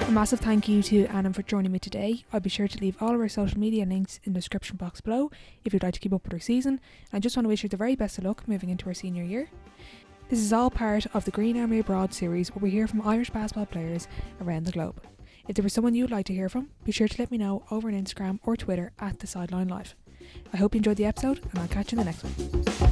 A massive thank you to Anna for joining me today. I'll be sure to leave all of her social media links in the description box below if you'd like to keep up with her season. I just want to wish her the very best of luck moving into her senior year. This is all part of the Green Army Abroad series, where we hear from Irish basketball players around the globe. If there was someone you'd like to hear from, be sure to let me know over on Instagram or Twitter @TheSidelineLive. I hope you enjoyed the episode, and I'll catch you in the next one.